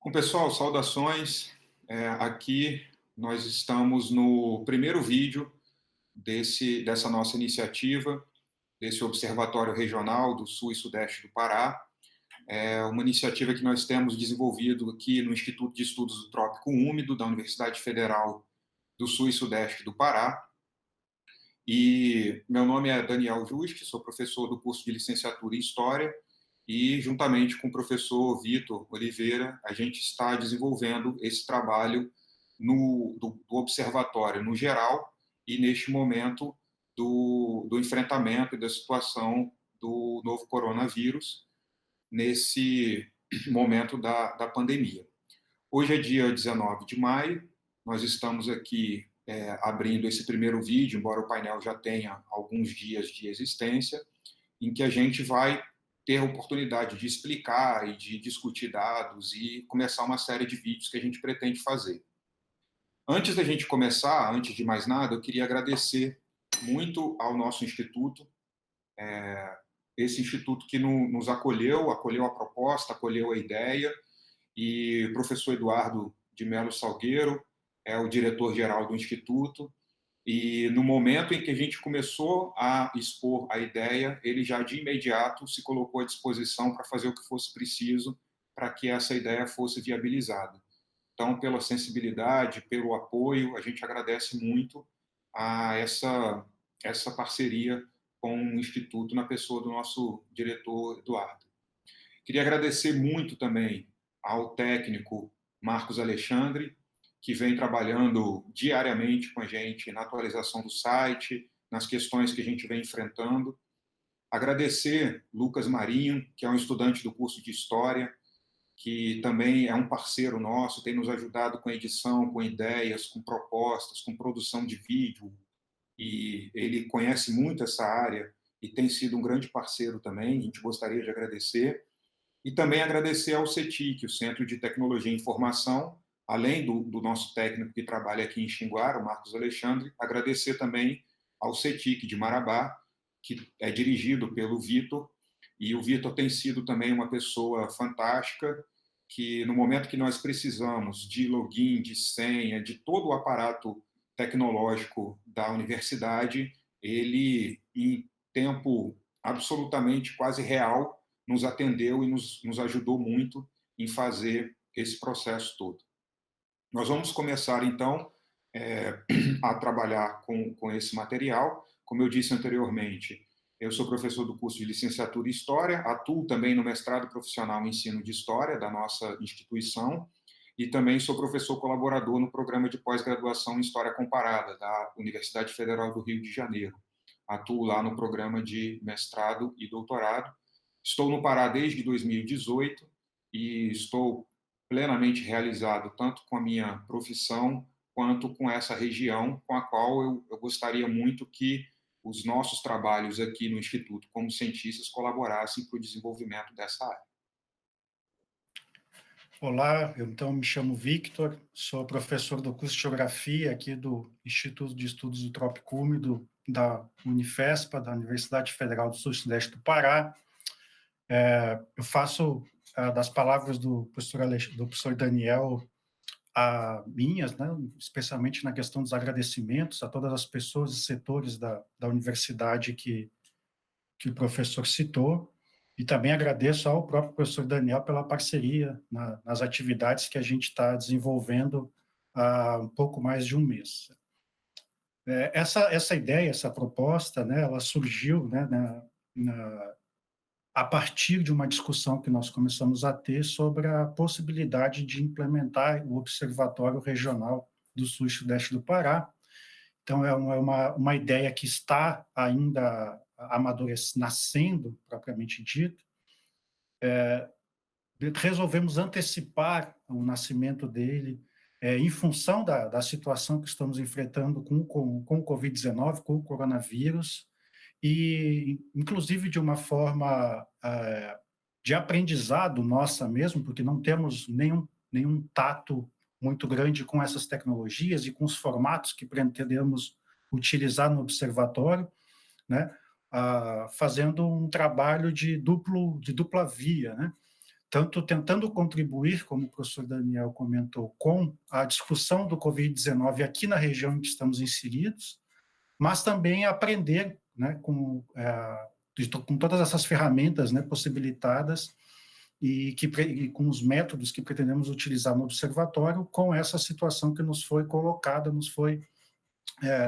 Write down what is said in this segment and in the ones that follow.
Bom, pessoal, saudações. Aqui nós estamos no primeiro vídeo dessa nossa iniciativa, desse Observatório Regional do Sul e Sudeste do Pará. É uma iniciativa que nós temos desenvolvido aqui no Instituto de Estudos do Trópico Úmido da Universidade Federal do Sul e Sudeste do Pará. E meu nome é Daniel Juste, sou professor do curso de licenciatura em História e, juntamente com o professor Vitor Oliveira, a gente está desenvolvendo esse trabalho do observatório no geral e, neste momento, do enfrentamento e da situação do novo coronavírus, nesse momento da pandemia. Hoje é dia 19 de maio, nós estamos aqui abrindo esse primeiro vídeo, embora o painel já tenha alguns dias de existência, em que a gente vai ter a oportunidade de explicar e de discutir dados e começar uma série de vídeos que a gente pretende fazer. Antes da gente começar, antes de mais nada, eu queria agradecer muito ao nosso instituto, esse instituto que nos acolheu a proposta, acolheu a ideia, e o professor Eduardo de Melo Salgueiro é o diretor-geral do Instituto, e no momento em que a gente começou a expor a ideia, ele já de imediato se colocou à disposição para fazer o que fosse preciso para que essa ideia fosse viabilizada. Então, pela sensibilidade, pelo apoio, a gente agradece muito a essa parceria com o Instituto na pessoa do nosso diretor Eduardo. Queria agradecer muito também ao técnico Marcos Alexandre, que vem trabalhando diariamente com a gente na atualização do site, nas questões que a gente vem enfrentando. Agradecer Lucas Marinho, que é um estudante do curso de História, que também é um parceiro nosso, tem nos ajudado com edição, com ideias, com propostas, com produção de vídeo, e ele conhece muito essa área e tem sido um grande parceiro também, a gente gostaria de agradecer. E também agradecer ao CETIC, o Centro de Tecnologia e Informação, além do nosso técnico que trabalha aqui em Xinguara, o Marcos Alexandre, agradecer também ao CETIC de Marabá, que é dirigido pelo Vitor, e o Vitor tem sido também uma pessoa fantástica, que no momento que nós precisamos de login, de senha, de todo o aparato tecnológico da universidade, ele, em tempo absolutamente quase real, nos atendeu e nos ajudou muito em fazer esse processo todo. Nós vamos começar, então, a trabalhar com esse material. Como eu disse anteriormente, eu sou professor do curso de licenciatura em História, atuo também no mestrado profissional em ensino de História da nossa instituição e também sou professor colaborador no programa de pós-graduação em História Comparada da Universidade Federal do Rio de Janeiro. Atuo lá no programa de mestrado e doutorado. Estou no Pará desde 2018 e estou plenamente realizado tanto com a minha profissão quanto com essa região, com a qual eu gostaria muito que os nossos trabalhos aqui no Instituto, como cientistas, colaborassem para o desenvolvimento dessa área. Olá, eu então me chamo Victor, sou professor do curso de Geografia aqui do Instituto de Estudos do Trópico Úmido da Unifespa, da Universidade Federal do Sul e Sudeste do Pará. Eu faço das palavras do professor Daniel minhas, né, especialmente na questão dos agradecimentos a todas as pessoas e setores da universidade que o professor citou. E também agradeço ao próprio professor Daniel pela parceria nas atividades que a gente está desenvolvendo há um pouco mais de um mês. Essa ideia, essa proposta, né, ela surgiu, né, a partir de uma discussão que nós começamos a ter sobre a possibilidade de implementar o Observatório Regional do Sul e Sudeste do Pará. Então, é uma ideia que está ainda nascendo, propriamente dito. Resolvemos antecipar o nascimento dele em função da situação que estamos enfrentando com o Covid-19, com o coronavírus, e, inclusive, de uma forma de aprendizado nossa mesmo, porque não temos nenhum tato muito grande com essas tecnologias e com os formatos que pretendemos utilizar no observatório, né, fazendo um trabalho de dupla via, né? tanto tentando contribuir, como o professor Daniel comentou, com a discussão do Covid-19 aqui na região em que estamos inseridos, mas também aprender, né, com todas essas ferramentas, né, possibilitadas e com os métodos que pretendemos utilizar no observatório, com essa situação que nos foi colocada, nos foi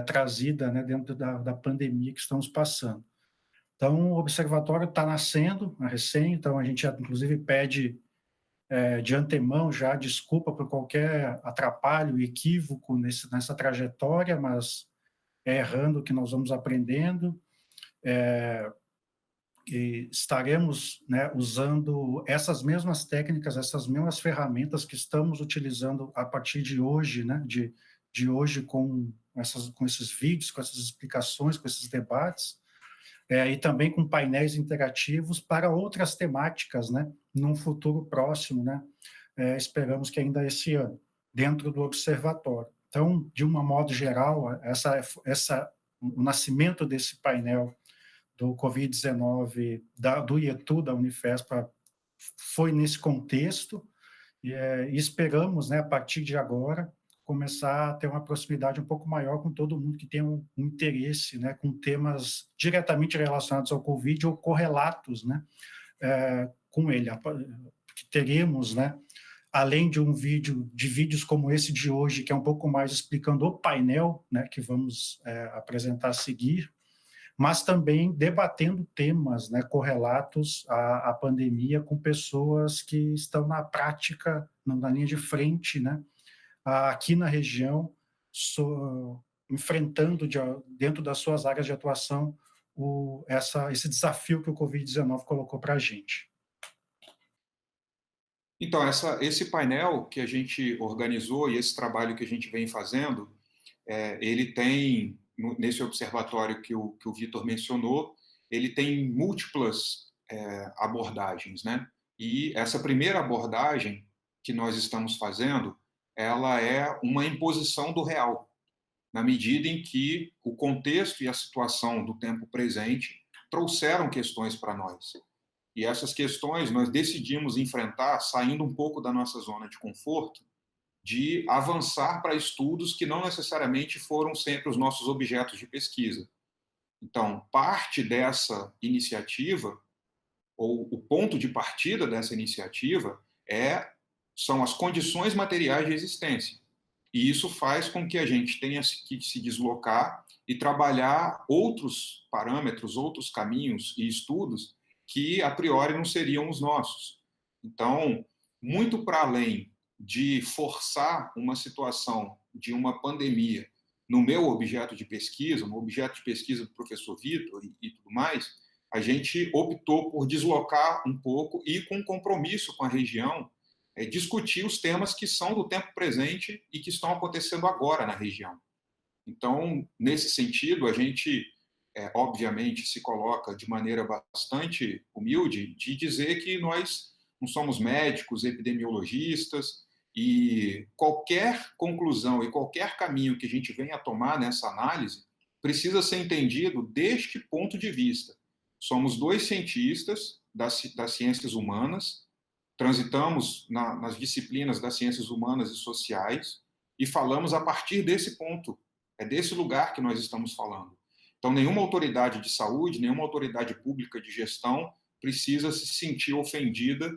trazida, né, dentro da pandemia que estamos passando. Então, o observatório está nascendo, recém, então a gente inclusive pede de antemão já desculpa por qualquer atrapalho, equívoco nessa trajetória, mas é errando que nós vamos aprendendo. E estaremos, né, usando essas mesmas técnicas, essas mesmas ferramentas que estamos utilizando a partir de hoje, né, de hoje com esses vídeos, com essas explicações, com esses debates, e também com painéis interativos para outras temáticas, né, num futuro próximo, né, esperamos que ainda esse ano, dentro do observatório. Então, de um modo geral, o nascimento desse painel do Covid-19 do IETU, da Unifespa, foi nesse contexto, e esperamos, né, a partir de agora, começar a ter uma proximidade um pouco maior com todo mundo que tem um interesse, né, com temas diretamente relacionados ao Covid ou correlatos, né, com ele. Que teremos, né, além de vídeos como esse de hoje, que é um pouco mais explicando o painel, né, que vamos apresentar a seguir, mas também debatendo temas, né, correlatos à pandemia com pessoas que estão na prática, na linha de frente, né, aqui na região, enfrentando dentro das suas áreas de atuação esse desafio que o Covid-19 colocou para a gente. Então, esse painel que a gente organizou e esse trabalho que a gente vem fazendo, ele tem, nesse observatório que o Vitor mencionou, ele tem múltiplas abordagens, né? E essa primeira abordagem que nós estamos fazendo, ela é uma imposição do real, na medida em que o contexto e a situação do tempo presente trouxeram questões para nós. E essas questões nós decidimos enfrentar saindo um pouco da nossa zona de conforto, de avançar para estudos que não necessariamente foram sempre os nossos objetos de pesquisa. Então, parte dessa iniciativa, ou o ponto de partida dessa iniciativa, são as condições materiais de existência. E isso faz com que a gente tenha que se deslocar e trabalhar outros parâmetros, outros caminhos e estudos que, a priori, não seriam os nossos. Então, muito para além de forçar uma situação de uma pandemia no meu objeto de pesquisa, no objeto de pesquisa do professor Vitor e tudo mais, a gente optou por deslocar um pouco e, com compromisso com a região, discutir os temas que são do tempo presente e que estão acontecendo agora na região. Então, nesse sentido, a gente, obviamente, se coloca de maneira bastante humilde de dizer que nós não somos médicos, epidemiologistas, e qualquer conclusão e qualquer caminho que a gente venha a tomar nessa análise precisa ser entendido deste ponto de vista. Somos dois cientistas das ciências humanas, transitamos nas disciplinas das ciências humanas e sociais e falamos a partir desse ponto. É desse lugar que nós estamos falando. Então, nenhuma autoridade de saúde, nenhuma autoridade pública de gestão precisa se sentir ofendida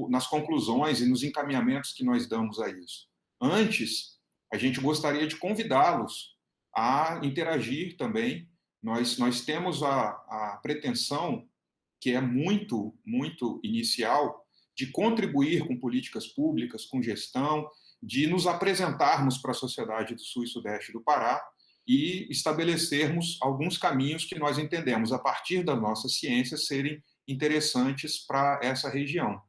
nas conclusões e nos encaminhamentos que nós damos a isso. Antes, a gente gostaria de convidá-los a interagir também. Nós temos a pretensão, que é muito, muito inicial, de contribuir com políticas públicas, com gestão, de nos apresentarmos para a sociedade do Sul e Sudeste do Pará e estabelecermos alguns caminhos que nós entendemos, a partir da nossa ciência, serem interessantes para essa região.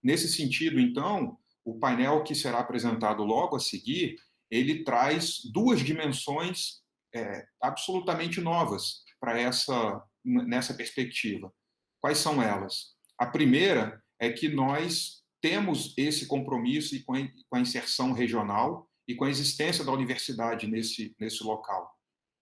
Nesse sentido, então, o painel que será apresentado logo a seguir, ele traz duas dimensões absolutamente novas nessa perspectiva. Quais são elas? A primeira é que nós temos esse compromisso e com a inserção regional e com a existência da universidade nesse local.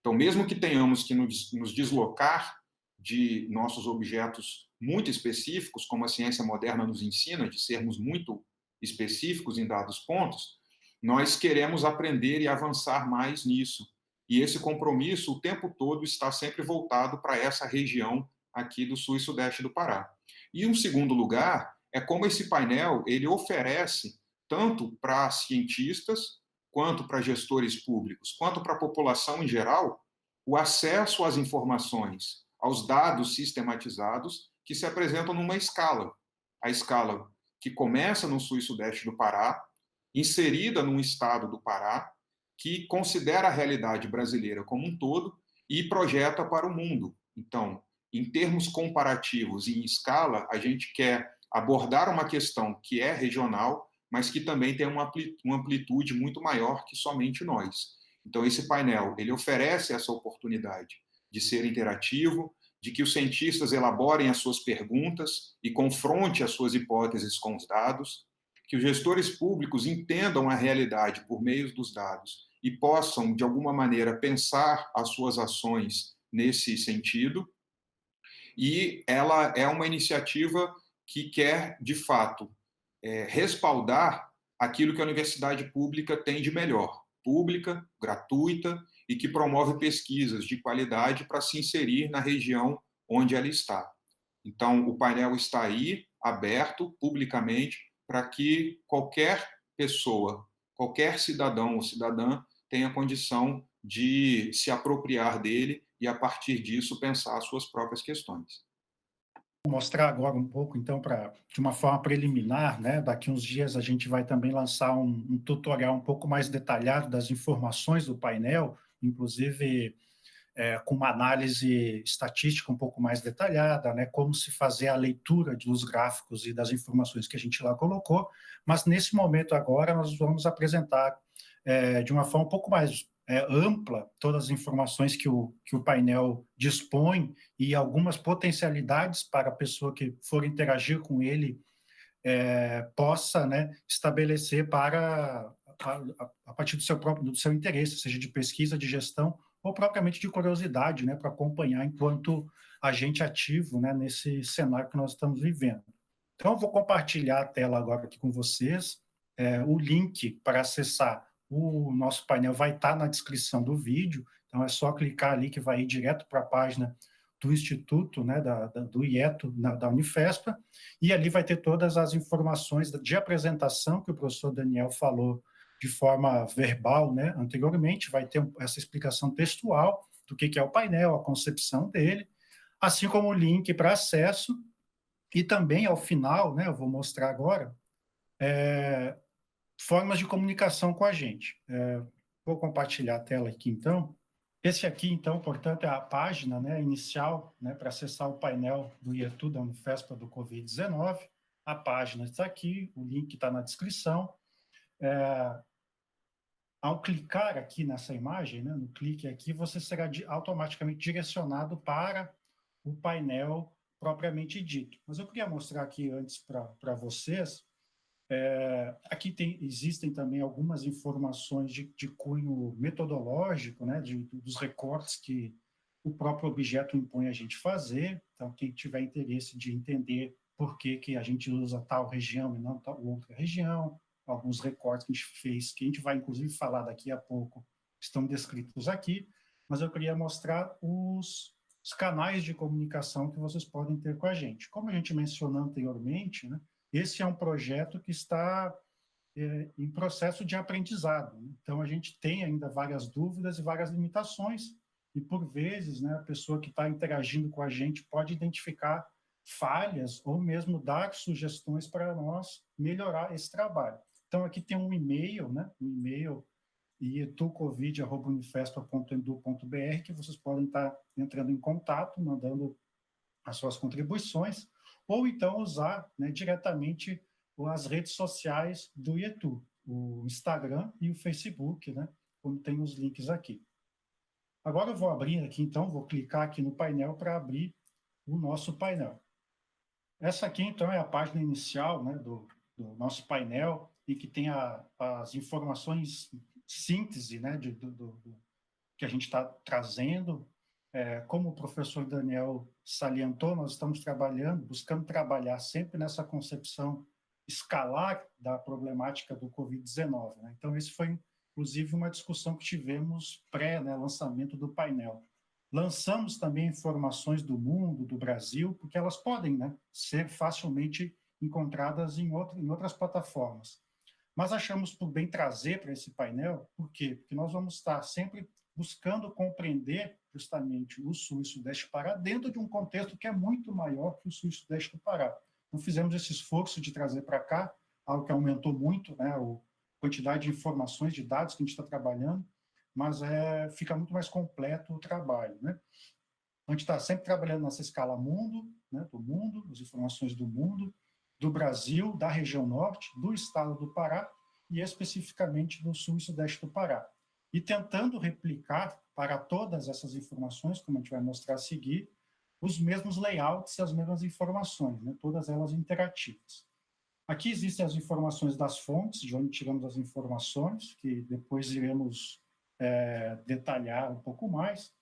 Então, mesmo que tenhamos que nos deslocar de nossos objetos muito específicos, como a ciência moderna nos ensina, de sermos muito específicos em dados pontos, nós queremos aprender e avançar mais nisso. E esse compromisso, o tempo todo, está sempre voltado para essa região aqui do sul e sudeste do Pará. E um segundo lugar é como esse painel ele oferece tanto para cientistas, quanto para gestores públicos, quanto para a população em geral, o acesso às informações, aos dados sistematizados que se apresentam numa escala. A escala que começa no sul e sudeste do Pará, inserida num estado do Pará, que considera a realidade brasileira como um todo e projeta para o mundo. Então, em termos comparativos e em escala, a gente quer abordar uma questão que é regional, mas que também tem uma amplitude muito maior que somente nós. Então, esse painel, ele oferece essa oportunidade de ser interativo, de que os cientistas elaborem as suas perguntas e confronte as suas hipóteses com os dados, que os gestores públicos entendam a realidade por meio dos dados e possam, de alguma maneira, pensar as suas ações nesse sentido. E ela é uma iniciativa que quer, de fato, respaldar aquilo que a universidade pública tem de melhor, pública, gratuita e que promove pesquisas de qualidade para se inserir na região onde ela está. Então, o painel está aí, aberto publicamente, para que qualquer pessoa, qualquer cidadão ou cidadã tenha condição de se apropriar dele e, a partir disso, pensar as suas próprias questões. Vou mostrar agora um pouco, então, de uma forma preliminar, né? Daqui uns dias a gente vai também lançar um tutorial um pouco mais detalhado das informações do painel, inclusive com uma análise estatística um pouco mais detalhada, né, como se fazer a leitura dos gráficos e das informações que a gente lá colocou, mas nesse momento agora nós vamos apresentar de uma forma um pouco mais ampla todas as informações que o painel dispõe e algumas potencialidades para a pessoa que for interagir com ele possa, né, estabelecer para a partir do seu interesse, seja de pesquisa, de gestão, ou propriamente de curiosidade, né, para acompanhar enquanto agente ativo, né, nesse cenário que nós estamos vivendo. Então, eu vou compartilhar a tela agora aqui com vocês. O link para acessar o nosso painel vai estar na descrição do vídeo, então é só clicar ali que vai ir direto para a página do Instituto, né, do IETO, da Unifespa, e ali vai ter todas as informações de apresentação que o professor Daniel falou de forma verbal, né, anteriormente, vai ter essa explicação textual do que é o painel, a concepção dele, assim como o link para acesso, e também, ao final, né, eu vou mostrar agora, formas de comunicação com a gente. Vou compartilhar a tela aqui, então. Esse aqui, então, portanto, é a página, né, inicial, né, para acessar o painel do IETU, da Unifespa do Covid-19. A página está aqui, o link está na descrição. Ao clicar aqui nessa imagem, né, no clique aqui, você será automaticamente direcionado para o painel propriamente dito. Mas eu queria mostrar aqui antes para vocês. Aqui existem também algumas informações de cunho metodológico, né, dos recortes que o próprio objeto impõe a gente fazer. Então, quem tiver interesse de entender por que a gente usa tal região e não tal outra região, alguns recortes que a gente fez, que a gente vai, inclusive, falar daqui a pouco, estão descritos aqui, mas eu queria mostrar os canais de comunicação que vocês podem ter com a gente. Como a gente mencionou anteriormente, né, esse é um projeto que está em processo de aprendizado. Então, a gente tem ainda várias dúvidas e várias limitações, e, por vezes, né, a pessoa que está interagindo com a gente pode identificar falhas ou mesmo dar sugestões para nós melhorar esse trabalho. Então, aqui tem um e-mail, né, ietucovid@unifespa.edu.br, que vocês podem estar entrando em contato, mandando as suas contribuições, ou então usar, né, diretamente as redes sociais do IETU, o Instagram e o Facebook, né, como tem os links aqui. Agora eu vou abrir aqui, então, vou clicar aqui no painel para abrir o nosso painel. Essa aqui, então, é a página inicial, né, do nosso painel, e que tem as informações síntese, né, do que a gente está trazendo. como o professor Daniel salientou, nós estamos buscando trabalhar sempre nessa concepção escalar da problemática do Covid-19. Né? Então, esse foi, inclusive, uma discussão que tivemos pré-lançamento do painel. Lançamos também informações do mundo, do Brasil, porque elas podem ser facilmente encontradas em outras plataformas. Mas achamos por bem trazer para esse painel, por quê? Porque nós vamos estar sempre buscando compreender justamente o Sul e Sudeste do Pará dentro de um contexto que é muito maior que o Sul e Sudeste do Pará. Então, fizemos esse esforço de trazer para cá, algo que aumentou muito, a quantidade de informações, de dados que a gente está trabalhando, mas fica muito mais completo o trabalho. Né? A gente está sempre trabalhando nessa escala mundo, do mundo, as informações do mundo, do Brasil, da região norte, do estado do Pará e especificamente do Sul e Sudeste do Pará. E tentando replicar para todas essas informações, como a gente vai mostrar a seguir, os mesmos layouts e as mesmas informações, todas elas interativas. Aqui existem as informações das fontes, de onde tiramos as informações, que depois iremos detalhar um pouco mais,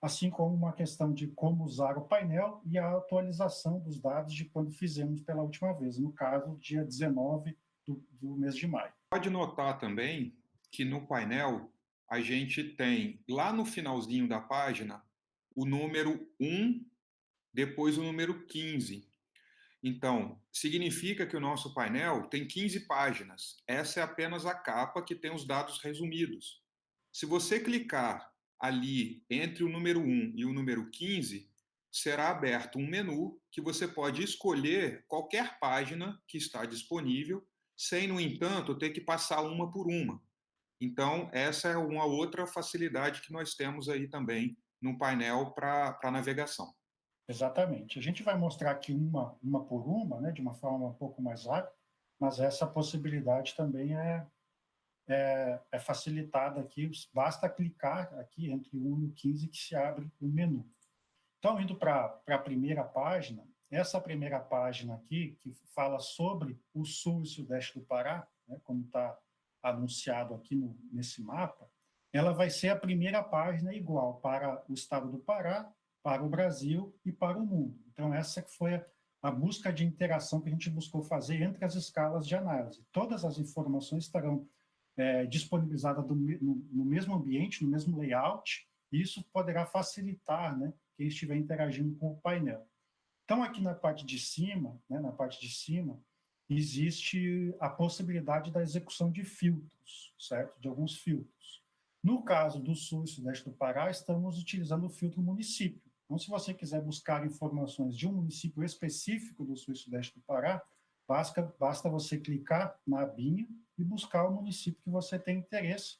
assim como uma questão de como usar o painel e a atualização dos dados de quando fizemos pela última vez, no caso, dia 19 do mês de maio. Pode notar também que no painel a gente tem, lá no finalzinho da página, o número 1, depois o número 15. Então, significa que o nosso painel tem 15 páginas. Essa é apenas a capa que tem os dados resumidos. Se você clicar ali entre o número 1 e o número 15, será aberto um menu que você pode escolher qualquer página que está disponível, sem, no entanto, ter que passar uma por uma. Então, essa é uma outra facilidade que nós temos aí também no painel para navegação. Exatamente. A gente vai mostrar aqui uma por uma, de uma forma um pouco mais rápida, mas essa possibilidade também é facilitada aqui. Basta clicar aqui entre o 1 e o 15 que se abre o menu. Então, indo para a primeira página, essa primeira página aqui, que fala sobre o Sul e Sudeste do Pará, como está anunciado aqui nesse mapa, ela vai ser a primeira página igual para o estado do Pará, para o Brasil e para o mundo. Então, essa que foi a busca de interação que a gente buscou fazer entre as escalas de análise. Todas as informações estarão disponibilizadas no mesmo ambiente, no mesmo layout, e isso poderá facilitar quem estiver interagindo com o painel. Então, aqui na parte de cima, existe a possibilidade da execução de filtros, certo? De alguns filtros. No caso do Sul e Sudeste do Pará, estamos utilizando o filtro município. Então, se você quiser buscar informações de um município específico do Sul e Sudeste do Pará, basta você clicar na abinha e buscar o município que você tem interesse,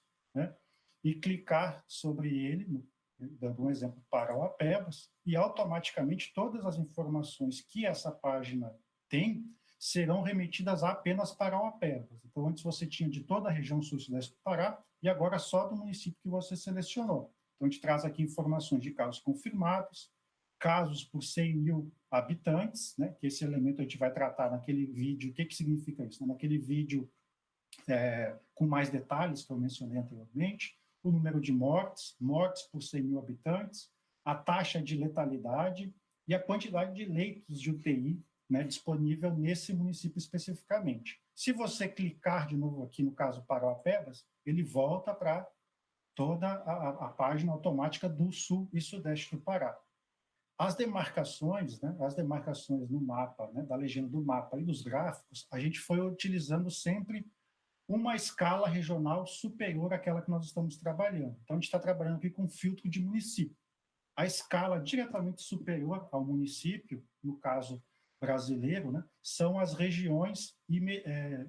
e clicar sobre ele, dando um exemplo, Parauapebas, e automaticamente todas as informações que essa página tem serão remetidas apenas para Parauapebas. Então, antes você tinha de toda a região sul e sudeste do Pará, e agora só do município que você selecionou. Então, a gente traz aqui informações de casos confirmados, casos por 100 mil habitantes, que esse elemento a gente vai tratar naquele vídeo. O que significa isso? Naquele vídeo com mais detalhes que eu mencionei anteriormente, o número de mortes por 100 mil habitantes, a taxa de letalidade e a quantidade de leitos de UTI disponível nesse município especificamente. Se você clicar de novo aqui, no caso Parauapebas, ele volta para toda a página automática do sul e sudeste do Pará. As demarcações no mapa, da legenda do mapa e dos gráficos, a gente foi utilizando sempre uma escala regional superior àquela que nós estamos trabalhando. Então, a gente está trabalhando aqui com filtro de município. A escala diretamente superior ao município, no caso brasileiro, são as regiões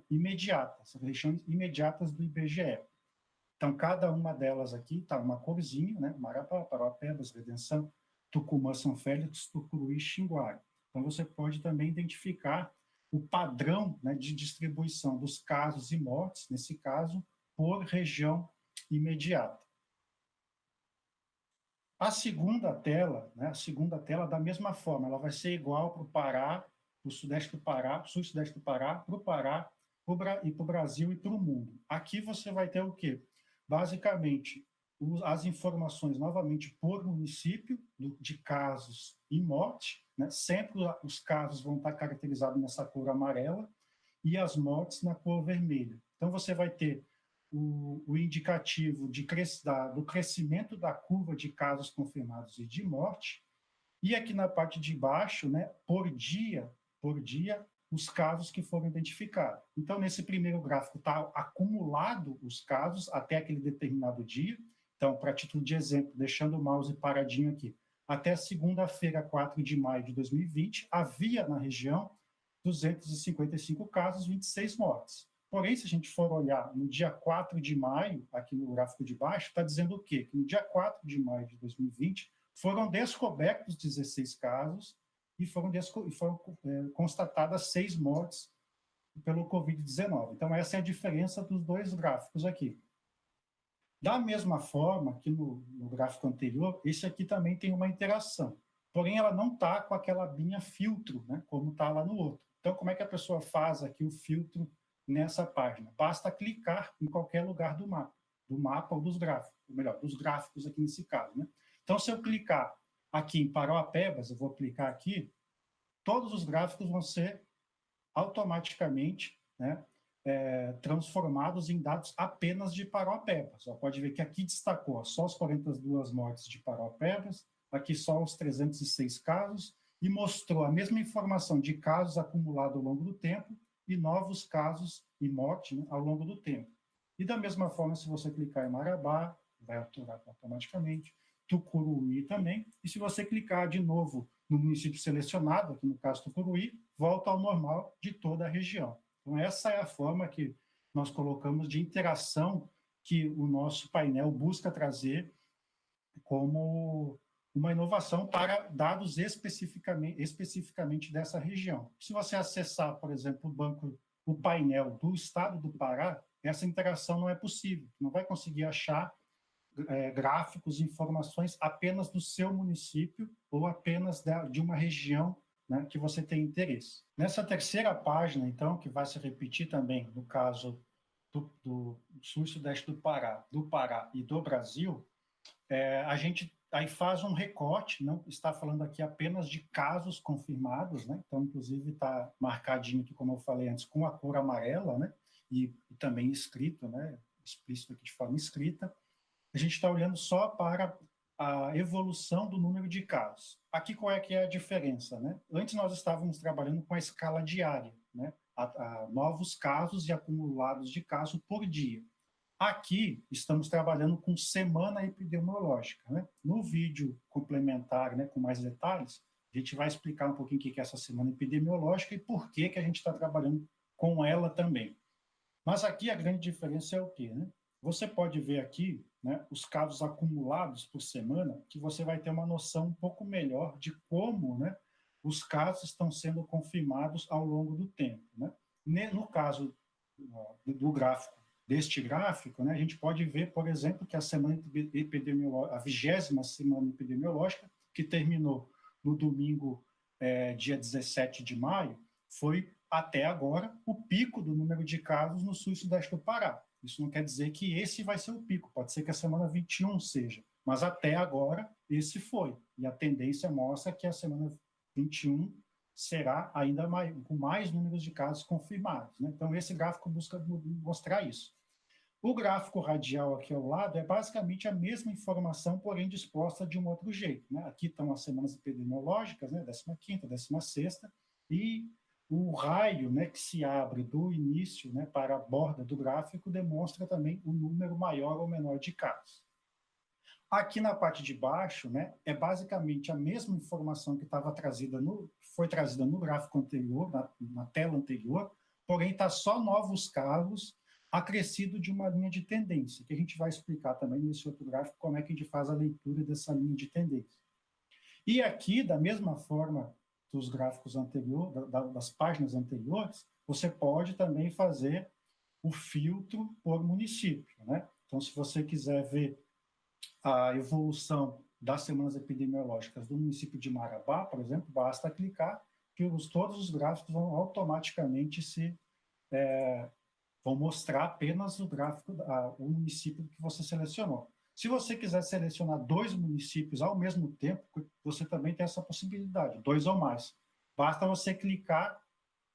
imediatas, as regiões imediatas do IBGE. Então, cada uma delas aqui está uma corzinha, Marapá, Parauapebas, Redenção, Tucumã, São Félix, Tucuruí, Xinguara. Então, você pode também identificar o padrão de distribuição dos casos e mortes, nesse caso, por região imediata. A segunda tela, da mesma forma, ela vai ser igual para o Pará, para o Sudeste do Pará, Sul e Sudeste do Pará, para o Pará e para o Brasil e para o mundo. Aqui você vai ter o quê? Basicamente, as informações novamente por município de casos e morte, né? Sempre os casos vão estar caracterizados nessa cor amarela e as mortes na cor vermelha. Então, você vai ter o indicativo do crescimento da curva de casos confirmados e de morte, e aqui na parte de baixo, né, por dia, os casos que foram identificados. Então, nesse primeiro gráfico está acumulado os casos até aquele determinado dia. Então, para título de exemplo, deixando o mouse paradinho aqui, até segunda-feira, 4 de maio de 2020, havia na região 255 casos, 26 mortes. Porém, se a gente for olhar no dia 4 de maio, aqui no gráfico de baixo, está dizendo o quê? Que no dia 4 de maio de 2020, foram descobertos 16 casos e foram constatadas 6 mortes pelo Covid-19. Então, essa é a diferença dos dois gráficos aqui. Da mesma forma que no gráfico anterior, esse aqui também tem uma interação. Porém, ela não está com aquela abinha filtro, né, como está lá no outro. Então, como é que a pessoa faz aqui o filtro nessa página? Basta clicar em qualquer lugar do mapa ou dos gráficos, ou melhor, dos gráficos aqui nesse caso, né? Então, se eu clicar aqui em Parauapebas, eu vou clicar aqui, todos os gráficos vão ser automaticamente, né, transformados em dados apenas de Parauapebas. Ó, pode ver que aqui destacou ó, só as 42 mortes de Parauapebas, aqui só os 306 casos, e mostrou a mesma informação de casos acumulados ao longo do tempo e novos casos e morte, né, ao longo do tempo. E da mesma forma, se você clicar em Marabá, vai aturar automaticamente, Tucuruí também, e se você clicar de novo no município selecionado, aqui no caso Tucuruí, volta ao normal de toda a região. Então, essa é a forma que nós colocamos de interação que o nosso painel busca trazer como uma inovação para dados especificamente dessa região. Se você acessar, por exemplo, o painel do estado do Pará, essa interação não é possível. Não vai conseguir achar gráficos e informações apenas do seu município ou apenas de uma região, né, que você tem interesse. Nessa terceira página, então, que vai se repetir também no caso do sul e sudeste do Pará e do Brasil, a gente aí faz um recorte, não está falando aqui apenas de casos confirmados, né? Então, inclusive, está marcadinho aqui, como eu falei antes, com a cor amarela, né? E também escrito, né? Explícito aqui de forma escrita. A gente está olhando só para a evolução do número de casos. Aqui qual é que é a diferença, né? Antes nós estávamos trabalhando com a escala diária, né? A novos casos e acumulados de casos por dia. Aqui estamos trabalhando com semana epidemiológica, né? No vídeo complementar, né, com mais detalhes, a gente vai explicar um pouquinho o que é essa semana epidemiológica e por que a gente está trabalhando com ela também. Mas aqui a grande diferença é o quê, né? Você pode ver aqui, né, os casos acumulados por semana, que você vai ter uma noção um pouco melhor de como, né, os casos estão sendo confirmados ao longo do tempo, né? No caso do gráfico, deste gráfico, né, a gente pode ver, por exemplo, que a semana epidemiológica, a 20ª semana epidemiológica, que terminou no domingo, dia 17 de maio, foi até agora o pico do número de casos no sul e sudeste do Pará. Isso não quer dizer que esse vai ser o pico, pode ser que a semana 21 seja, mas até agora esse foi. E a tendência mostra que a semana 21 será ainda com mais números de casos confirmados, né? Então, esse gráfico busca mostrar isso. O gráfico radial aqui ao lado é basicamente a mesma informação, porém disposta de um outro jeito, né? Aqui estão as semanas epidemiológicas, né? 15ª, 16ª, e o raio, né, que se abre do início, né, para a borda do gráfico demonstra também o número maior ou menor de casos. Aqui na parte de baixo, né, é basicamente a mesma informação que foi trazida no gráfico anterior, na tela anterior, porém está só novos casos acrescido de uma linha de tendência, que a gente vai explicar também nesse outro gráfico como é que a gente faz a leitura dessa linha de tendência. E aqui, da mesma forma dos gráficos anteriores, das páginas anteriores, você pode também fazer o filtro por município, né? Então, se você quiser ver a evolução das semanas epidemiológicas do município de Marabá, por exemplo, basta clicar que todos os gráficos vão automaticamente vão mostrar apenas o gráfico, o município que você selecionou. Se você quiser selecionar 2 municípios ao mesmo tempo, você também tem essa possibilidade, 2 ou mais. Basta você clicar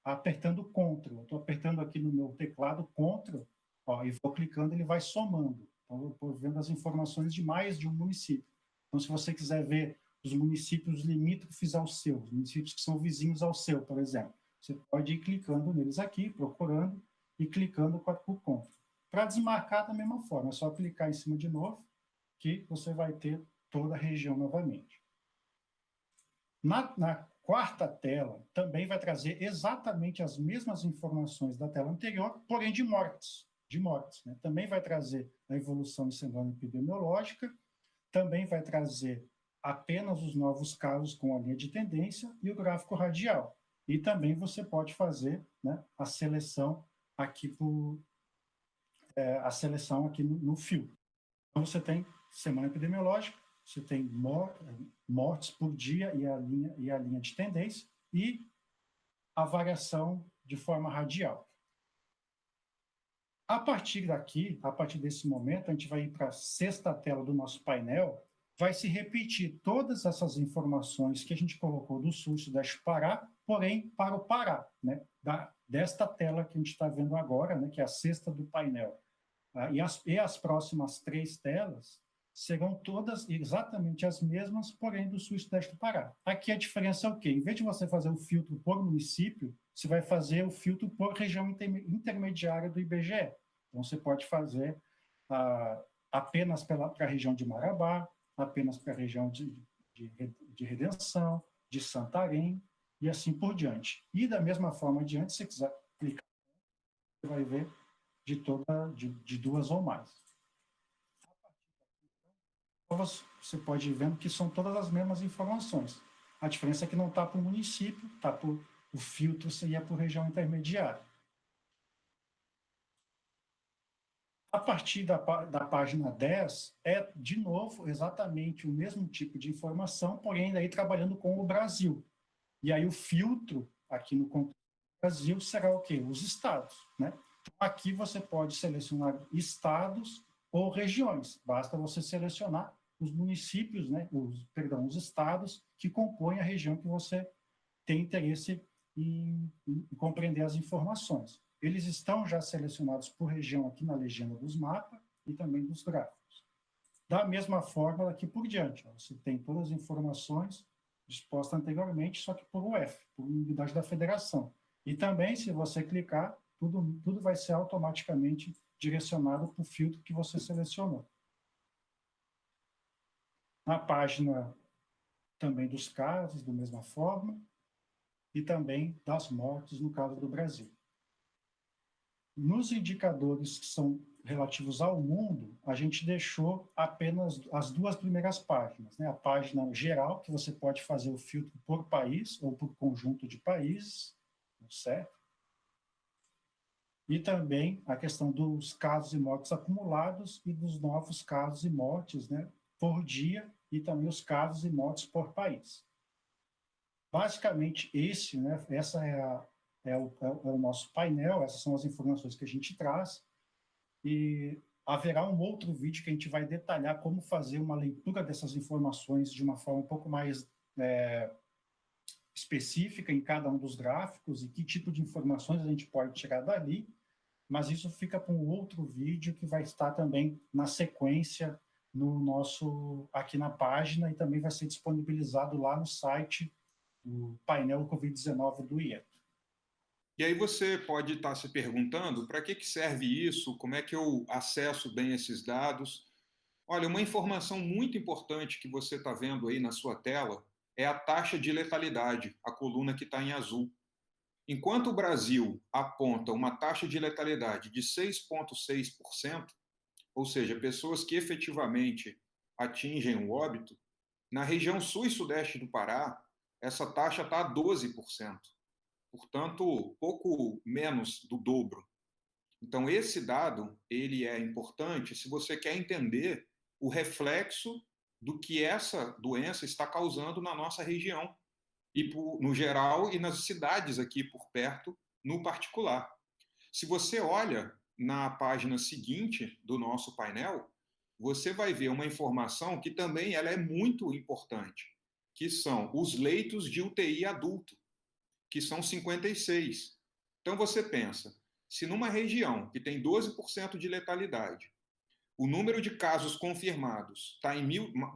apertando Ctrl. Eu estou apertando aqui no meu teclado Ctrl, ó, e vou clicando, ele vai somando. Então, eu estou vendo as informações de mais de um município. Então, se você quiser ver os municípios limítrofes ao seu, os municípios que são vizinhos ao seu, por exemplo, você pode ir clicando neles aqui, procurando, e clicando com o Ctrl. Para desmarcar, da mesma forma, é só clicar em cima de novo, que você vai ter toda a região novamente. Na quarta tela, também vai trazer exatamente as mesmas informações da tela anterior, porém de mortes. Né? Também vai trazer a evolução de semana epidemiológica, também vai trazer apenas os novos casos com a linha de tendência e o gráfico radial. E também você pode fazer, né, a seleção aqui no fio. Então, você tem semana epidemiológica, você tem mortes por dia e a linha de tendência e a variação de forma radial. A partir daqui, a partir desse momento, a gente vai ir para a sexta tela do nosso painel, vai se repetir todas essas informações que a gente colocou do Sul e Sudeste do Pará, porém para o Pará, né? Desta tela que a gente está vendo agora, né? Que é a sexta do painel. E as próximas 3 telas serão todas exatamente as mesmas, porém do sul e sudeste do Pará. Aqui a diferença é o quê? Em vez de você fazer o filtro por município, você vai fazer o filtro por região intermediária do IBGE. Então, você pode fazer apenas para a região de Marabá, apenas para a região de Redenção, de Santarém, e assim por diante. E da mesma forma adiante, se você quiser clicar, você vai ver de 2 ou mais. Você pode ir vendo que são todas as mesmas informações. A diferença é que não está por município, está por o filtro seria por região intermediária. A partir da página 10, é, de novo, exatamente o mesmo tipo de informação, porém, aí trabalhando com o Brasil. E aí o filtro, aqui no contexto do Brasil, será o quê? Os estados, né? Então, aqui você pode selecionar estados ou regiões. Basta você selecionar os municípios, né? Os estados que compõem a região que você tem interesse em compreender as informações. Eles estão já selecionados por região aqui na legenda dos mapas e também dos gráficos. Da mesma forma, daqui por diante, ó, você tem todas as informações dispostas anteriormente, só que por UF, por unidade da federação. E também, se você clicar, tudo vai ser automaticamente direcionado para o filtro que você selecionou. Na página também dos casos, da mesma forma, e também das mortes, no caso do Brasil. Nos indicadores que são relativos ao mundo, a gente deixou apenas as 2 primeiras páginas, né? A página geral, que você pode fazer o filtro por país ou por conjunto de países, certo? E também a questão dos casos e mortes acumulados e dos novos casos e mortes, né, por dia, e também os casos e mortes por país. Basicamente, essa é o nosso painel, essas são as informações que a gente traz, e haverá um outro vídeo que a gente vai detalhar como fazer uma leitura dessas informações de uma forma um pouco mais específica em cada um dos gráficos e que tipo de informações a gente pode tirar dali, mas isso fica para um outro vídeo que vai estar também na sequência aqui na página, e também vai ser disponibilizado lá no site do painel Covid-19 do IETO. E aí você pode estar se perguntando para que serve isso, como é que eu acesso bem esses dados. Olha, uma informação muito importante que você está vendo aí na sua tela é a taxa de letalidade, a coluna que está em azul. Enquanto o Brasil aponta uma taxa de letalidade de 6,6%, ou seja, pessoas que efetivamente atingem o óbito, na região sul e sudeste do Pará, essa taxa está a 12%. Portanto, pouco menos do dobro. Então, esse dado ele é importante se você quer entender o reflexo do que essa doença está causando na nossa região, e no geral, e nas cidades aqui por perto, no particular. Se você olha na página seguinte do nosso painel, você vai ver uma informação que também ela é muito importante, que são os leitos de UTI adulto, que são 56. Então você pensa, se numa região que tem 12% de letalidade, o número de casos confirmados está em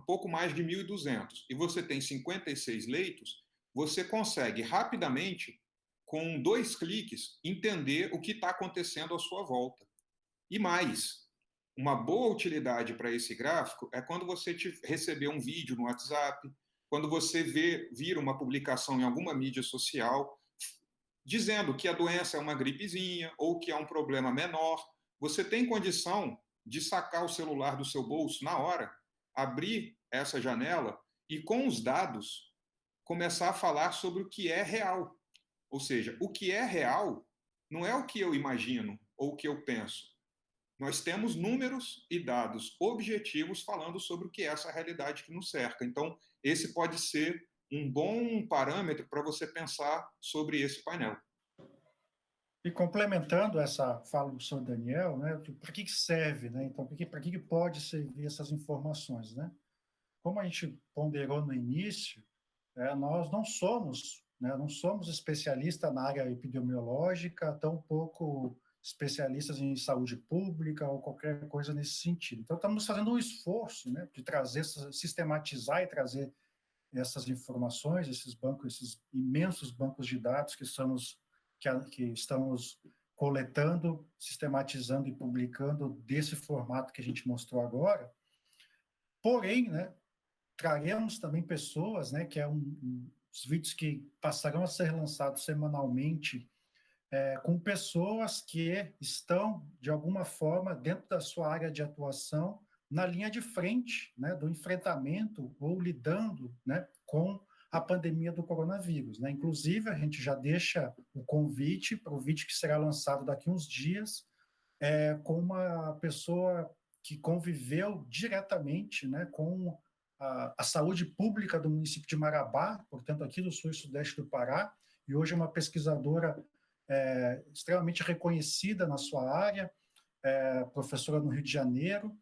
pouco mais de 1.200 e você tem 56 leitos, você consegue rapidamente, com 2 cliques, entender o que está acontecendo à sua volta. E mais, uma boa utilidade para esse gráfico é quando você receber um vídeo no WhatsApp, quando você vir uma publicação em alguma mídia social dizendo que a doença é uma gripezinha ou que é um problema menor, você tem condição de sacar o celular do seu bolso na hora, abrir essa janela e, com os dados, começar a falar sobre o que é real. Ou seja, o que é real não é o que eu imagino ou o que eu penso. Nós temos números e dados objetivos falando sobre o que é essa realidade que nos cerca. Então, esse pode ser um bom parâmetro para você pensar sobre esse painel. E complementando essa fala do senhor Daniel, né, para que serve, né? Então, para que pode servir essas informações, né? Como a gente ponderou no início, nós não somos especialistas na área epidemiológica, tampouco especialistas em saúde pública ou qualquer coisa nesse sentido. Então, estamos fazendo um esforço, né, de trazer, sistematizar e trazer essas informações, esses imensos bancos de dados que estamos coletando, sistematizando e publicando desse formato que a gente mostrou agora. Porém, né, traremos também pessoas, né, que os vídeos que passarão a ser lançados semanalmente, com pessoas que estão, de alguma forma, dentro da sua área de atuação, na linha de frente, né, do enfrentamento ou lidando, né, com a pandemia do coronavírus, né? Inclusive, a gente já deixa o convite para o vídeo que será lançado daqui a uns dias, com uma pessoa que conviveu diretamente, né, com a saúde pública do município de Marabá, portanto, aqui do sul e sudeste do Pará, e hoje é uma pesquisadora extremamente reconhecida na sua área, professora no Rio de Janeiro,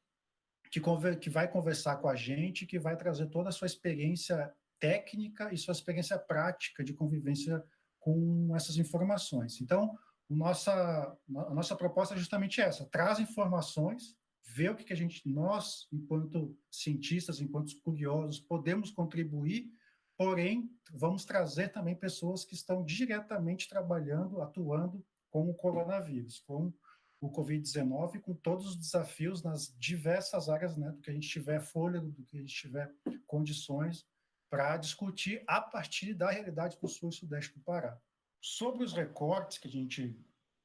que vai conversar com a gente, que vai trazer toda a sua experiência técnica e sua experiência prática de convivência com essas informações. Então, a nossa proposta é justamente essa: traz informações, vê o que nós, enquanto cientistas, enquanto curiosos, podemos contribuir, porém, vamos trazer também pessoas que estão diretamente trabalhando, atuando com o coronavírus, com o Covid-19, com todos os desafios nas diversas áreas, né, do que a gente tiver fôlego, do que a gente tiver condições para discutir a partir da realidade do sul e sudeste do Pará. Sobre os recortes que a gente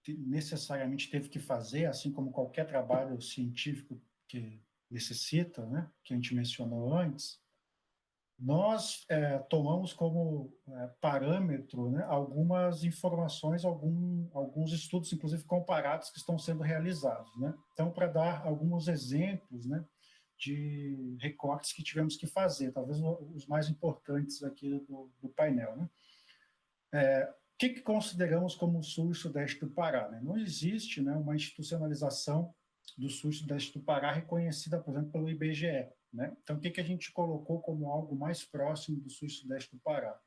necessariamente teve que fazer, assim como qualquer trabalho científico que necessita, né, que a gente mencionou antes, nós tomamos como parâmetro, né, algumas informações, alguns estudos, inclusive comparados, que estão sendo realizados, né? Então, para dar alguns exemplos, né, de recortes que tivemos que fazer, talvez os mais importantes aqui do painel, né? O que consideramos como o sul e sudeste do Pará, né? Não existe, né, uma institucionalização do sul e sudeste do Pará reconhecida, por exemplo, pelo IBGE, né? Então, o que a gente colocou como algo mais próximo do sul e sudeste do Pará?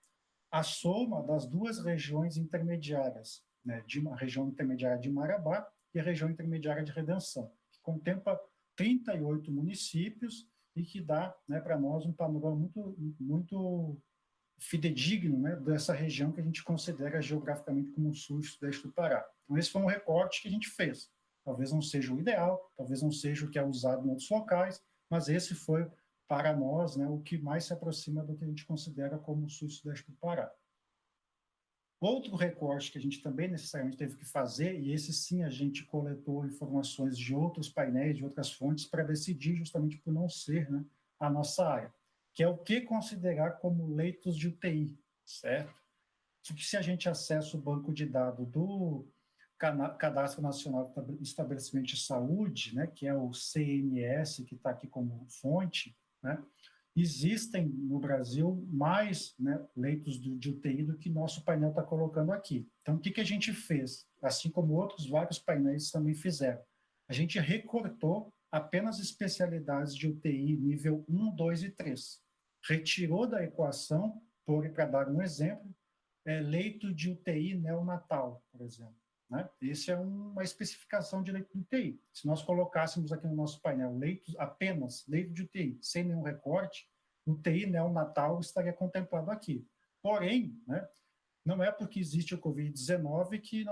A soma das duas regiões intermediárias, né, a região intermediária de Marabá e a região intermediária de Redenção, que contempla 38 municípios e que dá, né, para nós um panorama muito fidedigno, né, dessa região que a gente considera geograficamente como o sul e sudeste do Pará. Então, esse foi um recorte que a gente fez. Talvez não seja o ideal, talvez não seja o que é usado em outros locais, mas esse foi, para nós, né, o que mais se aproxima do que a gente considera como o sul e sudeste do Pará. Outro recorte que a gente também necessariamente teve que fazer, e esse sim a gente coletou informações de outros painéis, de outras fontes, para decidir justamente por não ser, né, a nossa área, que é o que considerar como leitos de UTI, certo? Que se a gente acessa o banco de dados do Cadastro Nacional de Estabelecimento de Saúde, né, que é o CNS, que está aqui como fonte, né, existem no Brasil mais, né, leitos de UTI do que nosso painel está colocando aqui. Então, o que a gente fez? Assim como outros vários painéis também fizeram. A gente recortou apenas especialidades de UTI nível 1, 2 e 3. Retirou da equação, para dar um exemplo, leito de UTI neonatal, por exemplo. Né? Essa é uma especificação de leito de UTI. Se nós colocássemos aqui no nosso painel apenas leito de UTI, sem nenhum recorte, UTI neonatal estaria contemplado aqui. Porém, né, não é porque existe o Covid-19 que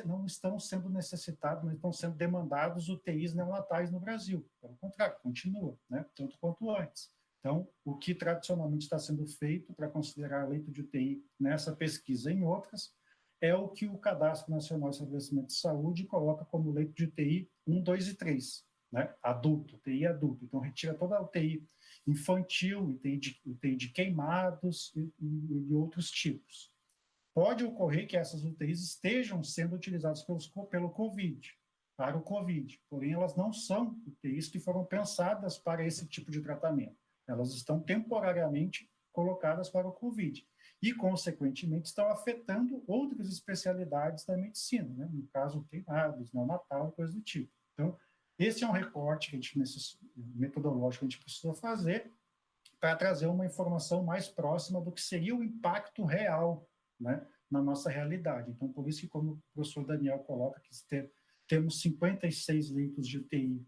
não estão sendo necessitados, não estão sendo demandados UTIs neonatais no Brasil. Pelo contrário, continua, né, tanto quanto antes. Então, o que tradicionalmente está sendo feito para considerar leito de UTI nessa pesquisa e em outras é o que o Cadastro Nacional de Estabelecimento de Saúde coloca como leito de UTI 1, 2 e 3, né? Adulto, UTI adulto. Então, retira toda a UTI infantil, UTI de queimados e outros tipos. Pode ocorrer que essas UTIs estejam sendo utilizadas pelo COVID, para o COVID, porém elas não são UTIs que foram pensadas para esse tipo de tratamento. Elas estão temporariamente colocadas para o COVID e, consequentemente, estão afetando outras especialidades da medicina, né? No caso, queimados, neonatal, coisa do tipo. Então, esse é um recorte que metodológico que a gente precisa fazer para trazer uma informação mais próxima do que seria o impacto real, né, na nossa realidade. Então, por isso que, como o professor Daniel coloca, que temos 56 leitos de UTI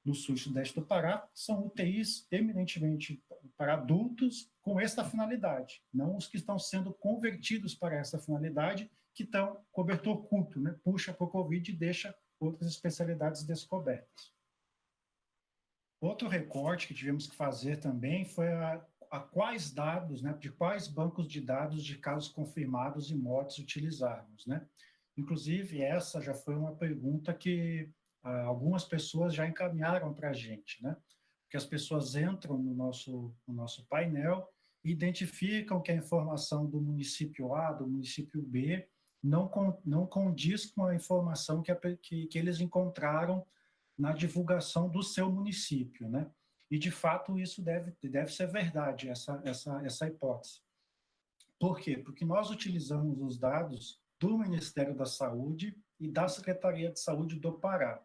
no sul e sudeste do Pará, são UTIs eminentemente para adultos com esta finalidade, não os que estão sendo convertidos para essa finalidade, que estão cobertor curto, né, puxa para o Covid e deixa outras especialidades descobertas. Outro recorte que tivemos que fazer também foi a quais dados, né, de quais bancos de dados de casos confirmados e mortes utilizarmos, né? Inclusive, essa já foi uma pergunta que algumas pessoas já encaminharam para a gente, né? Porque as pessoas entram no nosso painel e identificam que a informação do município A, do município B, não condiz com a informação que eles encontraram na divulgação do seu município, né? E, de fato, isso deve ser verdade, essa hipótese. Por quê? Porque nós utilizamos os dados do Ministério da Saúde e da Secretaria de Saúde do Pará.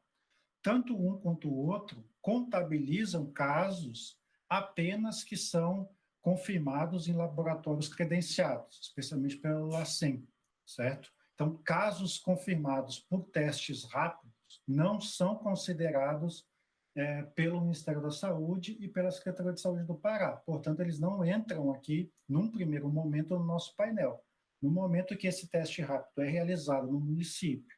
Tanto um quanto o outro contabilizam casos apenas que são confirmados em laboratórios credenciados, especialmente pelo LACEN, certo? Então, casos confirmados por testes rápidos não são considerados pelo Ministério da Saúde e pela Secretaria de Saúde do Pará. Portanto, eles não entram aqui, num primeiro momento, no nosso painel. No momento que esse teste rápido é realizado no município,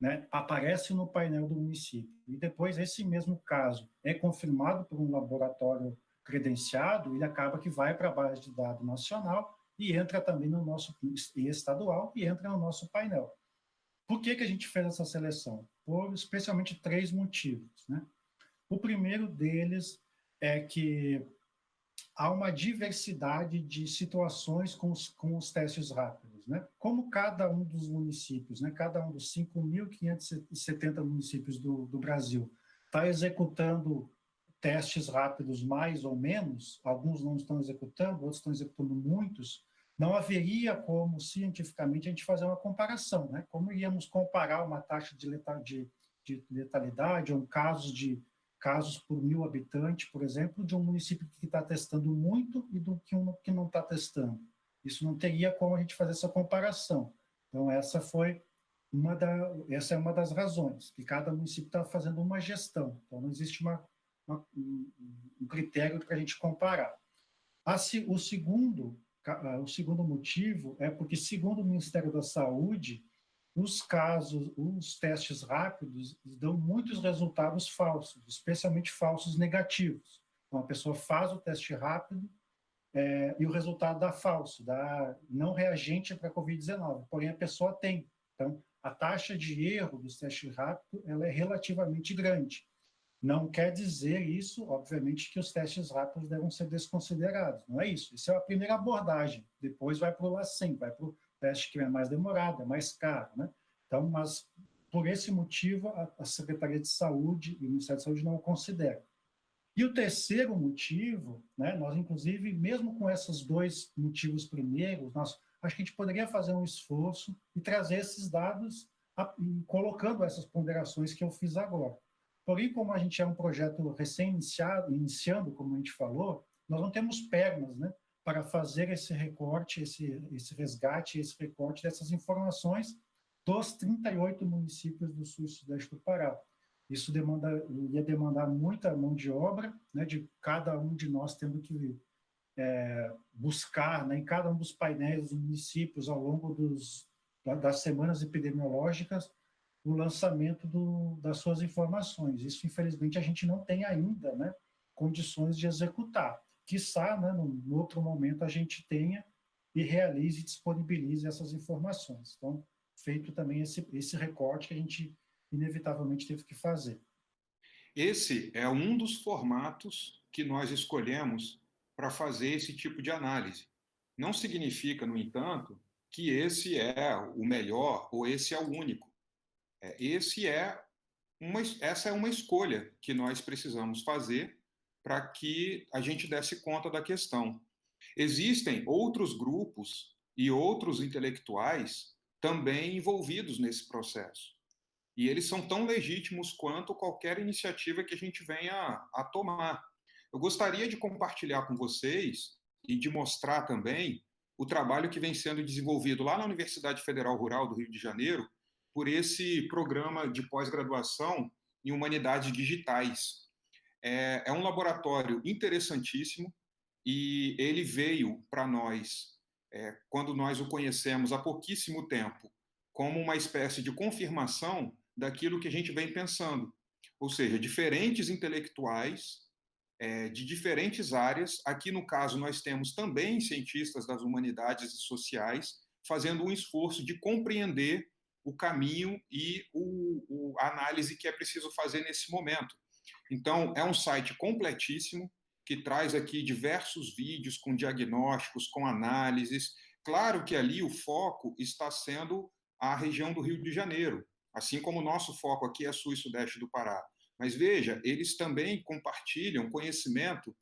né, aparece no painel do município, e depois esse mesmo caso é confirmado por um laboratório credenciado, ele acaba que vai para a base de dados nacional e entra também no nosso, e estadual, e entra no nosso painel. Por que a gente fez essa seleção? Por especialmente 3 motivos, né? O primeiro deles é que há uma diversidade de situações com os testes rápidos, né? Como cada um dos municípios, né, cada um dos 5.570 municípios do Brasil está executando testes rápidos mais ou menos, alguns não estão executando, outros estão executando muitos, não haveria como, cientificamente, a gente fazer uma comparação, né? Como iríamos comparar uma taxa de letalidade ou casos por 1.000 habitantes, por exemplo, de um município que está testando muito e do que não está testando. Isso não teria como a gente fazer essa comparação. Então, essa é uma das razões, que cada município está fazendo uma gestão. Então, não existe um critério para a gente comparar. O segundo motivo é porque, segundo o Ministério da Saúde, os testes rápidos dão muitos resultados falsos, especialmente falsos negativos. Então, a pessoa faz o teste rápido e o resultado dá falso, dá não reagente para a Covid-19, porém a pessoa tem. Então, a taxa de erro dos testes rápidos ela é relativamente grande. Não quer dizer isso, obviamente, que os testes rápidos devem ser desconsiderados. Não é isso. Isso é a primeira abordagem. Depois vai para o LACEN, vai para o teste que é mais demorado, é mais caro, né? Então, mas por esse motivo, a Secretaria de Saúde e o Ministério da Saúde não o consideram. E o terceiro motivo, né, nós, inclusive, mesmo com esses 2 motivos primeiros, acho que a gente poderia fazer um esforço e trazer esses dados, colocando essas ponderações que eu fiz agora. Porém, como a gente é um projeto iniciando, como a gente falou, nós não temos pernas, né, para fazer esse recorte, esse resgate, esse recorte dessas informações dos 38 municípios do sul e sudeste do Pará. Isso ia demandar muita mão de obra, né, de cada um de nós tendo que buscar, né, em cada um dos painéis dos municípios, ao longo das semanas epidemiológicas, o lançamento das suas informações. Isso, infelizmente, a gente não tem ainda, né, condições de executar. Quiçá, né, no outro momento, a gente tenha e realize e disponibilize essas informações. Então, feito também esse recorte que a gente inevitavelmente teve que fazer. Esse é um dos formatos que nós escolhemos para fazer esse tipo de análise. Não significa, no entanto, que esse é o melhor ou esse é o único. Essa é uma escolha que nós precisamos fazer para que a gente desse conta da questão. Existem outros grupos e outros intelectuais também envolvidos nesse processo. E eles são tão legítimos quanto qualquer iniciativa que a gente venha a tomar. Eu gostaria de compartilhar com vocês e de mostrar também o trabalho que vem sendo desenvolvido lá na Universidade Federal Rural do Rio de Janeiro por esse programa de pós-graduação em Humanidades Digitais. É um laboratório interessantíssimo e ele veio para nós, quando nós o conhecemos há pouquíssimo tempo, como uma espécie de confirmação daquilo que a gente vem pensando. Ou seja, diferentes intelectuais de diferentes áreas. Aqui, no caso, nós temos também cientistas das humanidades e sociais fazendo um esforço de compreender o caminho e a análise que é preciso fazer nesse momento. Então, é um site completíssimo, que traz aqui diversos vídeos com diagnósticos, com análises. Claro que ali o foco está sendo a região do Rio de Janeiro, assim como o nosso foco aqui é sul e sudeste do Pará. Mas veja, eles também compartilham conhecimento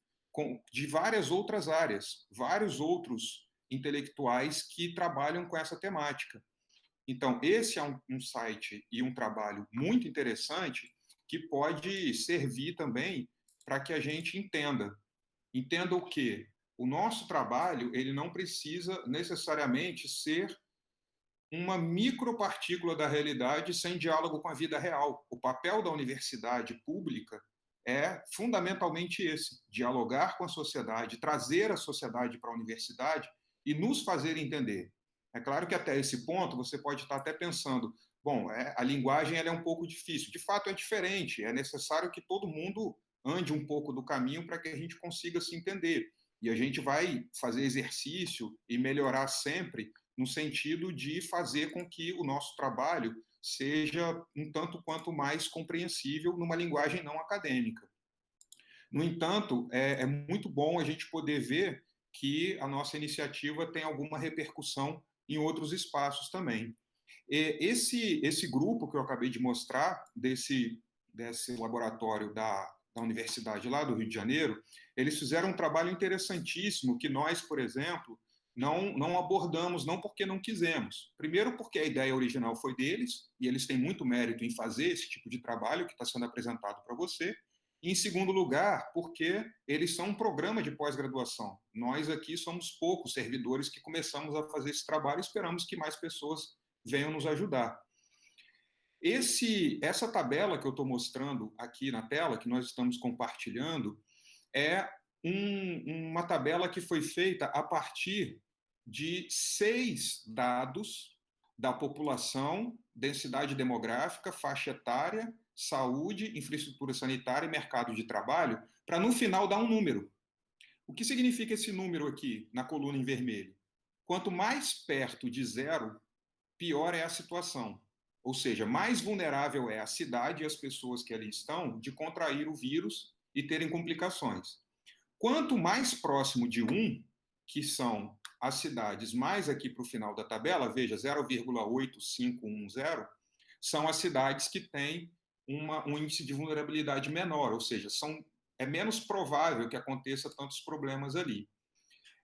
de várias outras áreas, vários outros intelectuais que trabalham com essa temática. Então, esse é um site e um trabalho muito interessante que pode servir também para que a gente entenda. Entenda o quê? O nosso trabalho ele não precisa necessariamente ser uma micropartícula da realidade sem diálogo com a vida real. O papel da universidade pública é fundamentalmente esse: dialogar com a sociedade, trazer a sociedade para a universidade e nos fazer entender. É claro que até esse ponto você pode estar até pensando, bom, a linguagem ela é um pouco difícil. De fato é diferente, é necessário que todo mundo ande um pouco do caminho para que a gente consiga se entender. E a gente vai fazer exercício e melhorar sempre no sentido de fazer com que o nosso trabalho seja um tanto quanto mais compreensível numa linguagem não acadêmica. No entanto, é muito bom a gente poder ver que a nossa iniciativa tem alguma repercussão em outros espaços também. Esse grupo que eu acabei de mostrar, desse laboratório da universidade lá do Rio de Janeiro, eles fizeram um trabalho interessantíssimo que nós, por exemplo, não abordamos, não porque não quisemos. Primeiro, porque a ideia original foi deles, e eles têm muito mérito em fazer esse tipo de trabalho que está sendo apresentado para você. E, em segundo lugar, porque eles são um programa de pós-graduação. Nós aqui somos poucos servidores que começamos a fazer esse trabalho e esperamos que mais pessoas venham nos ajudar. Essa tabela que eu estou mostrando aqui na tela, que nós estamos compartilhando, é uma tabela que foi feita a partir de 6 dados da população, densidade demográfica, faixa etária, saúde, infraestrutura sanitária e mercado de trabalho, para no final dar um número. O que significa esse número aqui, na coluna em vermelho? Quanto mais perto de zero, pior é a situação. Ou seja, mais vulnerável é a cidade e as pessoas que ali estão de contrair o vírus e terem complicações. Quanto mais próximo de 1, que são as cidades mais aqui para o final da tabela, veja, 0,8510, são as cidades que têm um índice de vulnerabilidade menor, ou seja, é menos provável que aconteça tantos problemas ali.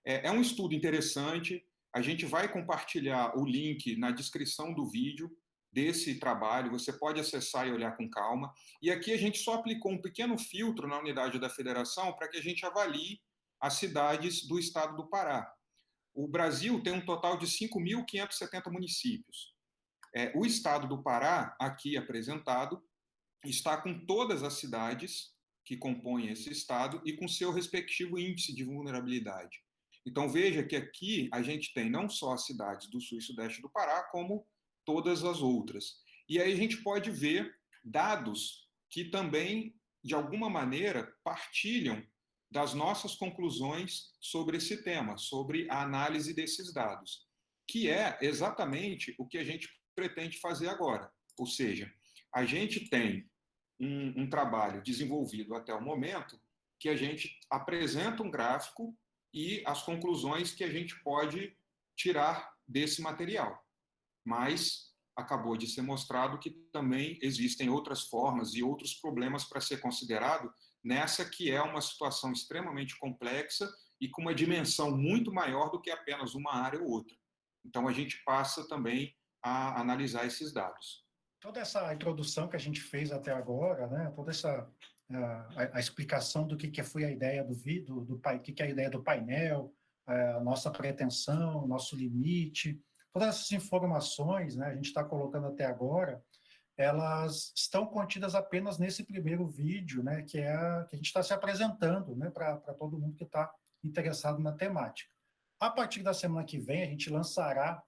É um estudo interessante, a gente vai compartilhar o link na descrição do vídeo. desse trabalho, você pode acessar e olhar com calma. E aqui a gente só aplicou um pequeno filtro na unidade da federação para que a gente avalie as cidades do estado do Pará. O Brasil tem um total de 5.570 municípios. O estado do Pará, aqui apresentado, está com todas as cidades que compõem esse estado e com seu respectivo índice de vulnerabilidade. Então, veja que aqui a gente tem não só as cidades do sul e sudeste do Pará, como todas as outras. E aí a gente pode ver dados que também, de alguma maneira, partilham das nossas conclusões sobre esse tema, sobre a análise desses dados, que é exatamente o que a gente pretende fazer agora. Ou seja, a gente tem um trabalho desenvolvido até o momento que a gente apresenta um gráfico e as conclusões que a gente pode tirar desse material. Mas acabou de ser mostrado que também existem outras formas e outros problemas para ser considerado nessa que é uma situação extremamente complexa e com uma dimensão muito maior do que apenas uma área ou outra. Então, a gente passa também a analisar esses dados. Toda essa introdução que a gente fez até agora, né, toda essa a explicação do que foi a ideia do que é a ideia do painel, a nossa pretensão, nosso limite, todas essas informações, né, a gente está colocando até agora, elas estão contidas apenas nesse primeiro vídeo, né, que a gente está se apresentando, né, para todo mundo que está interessado na temática. A partir da semana que vem, a gente lançará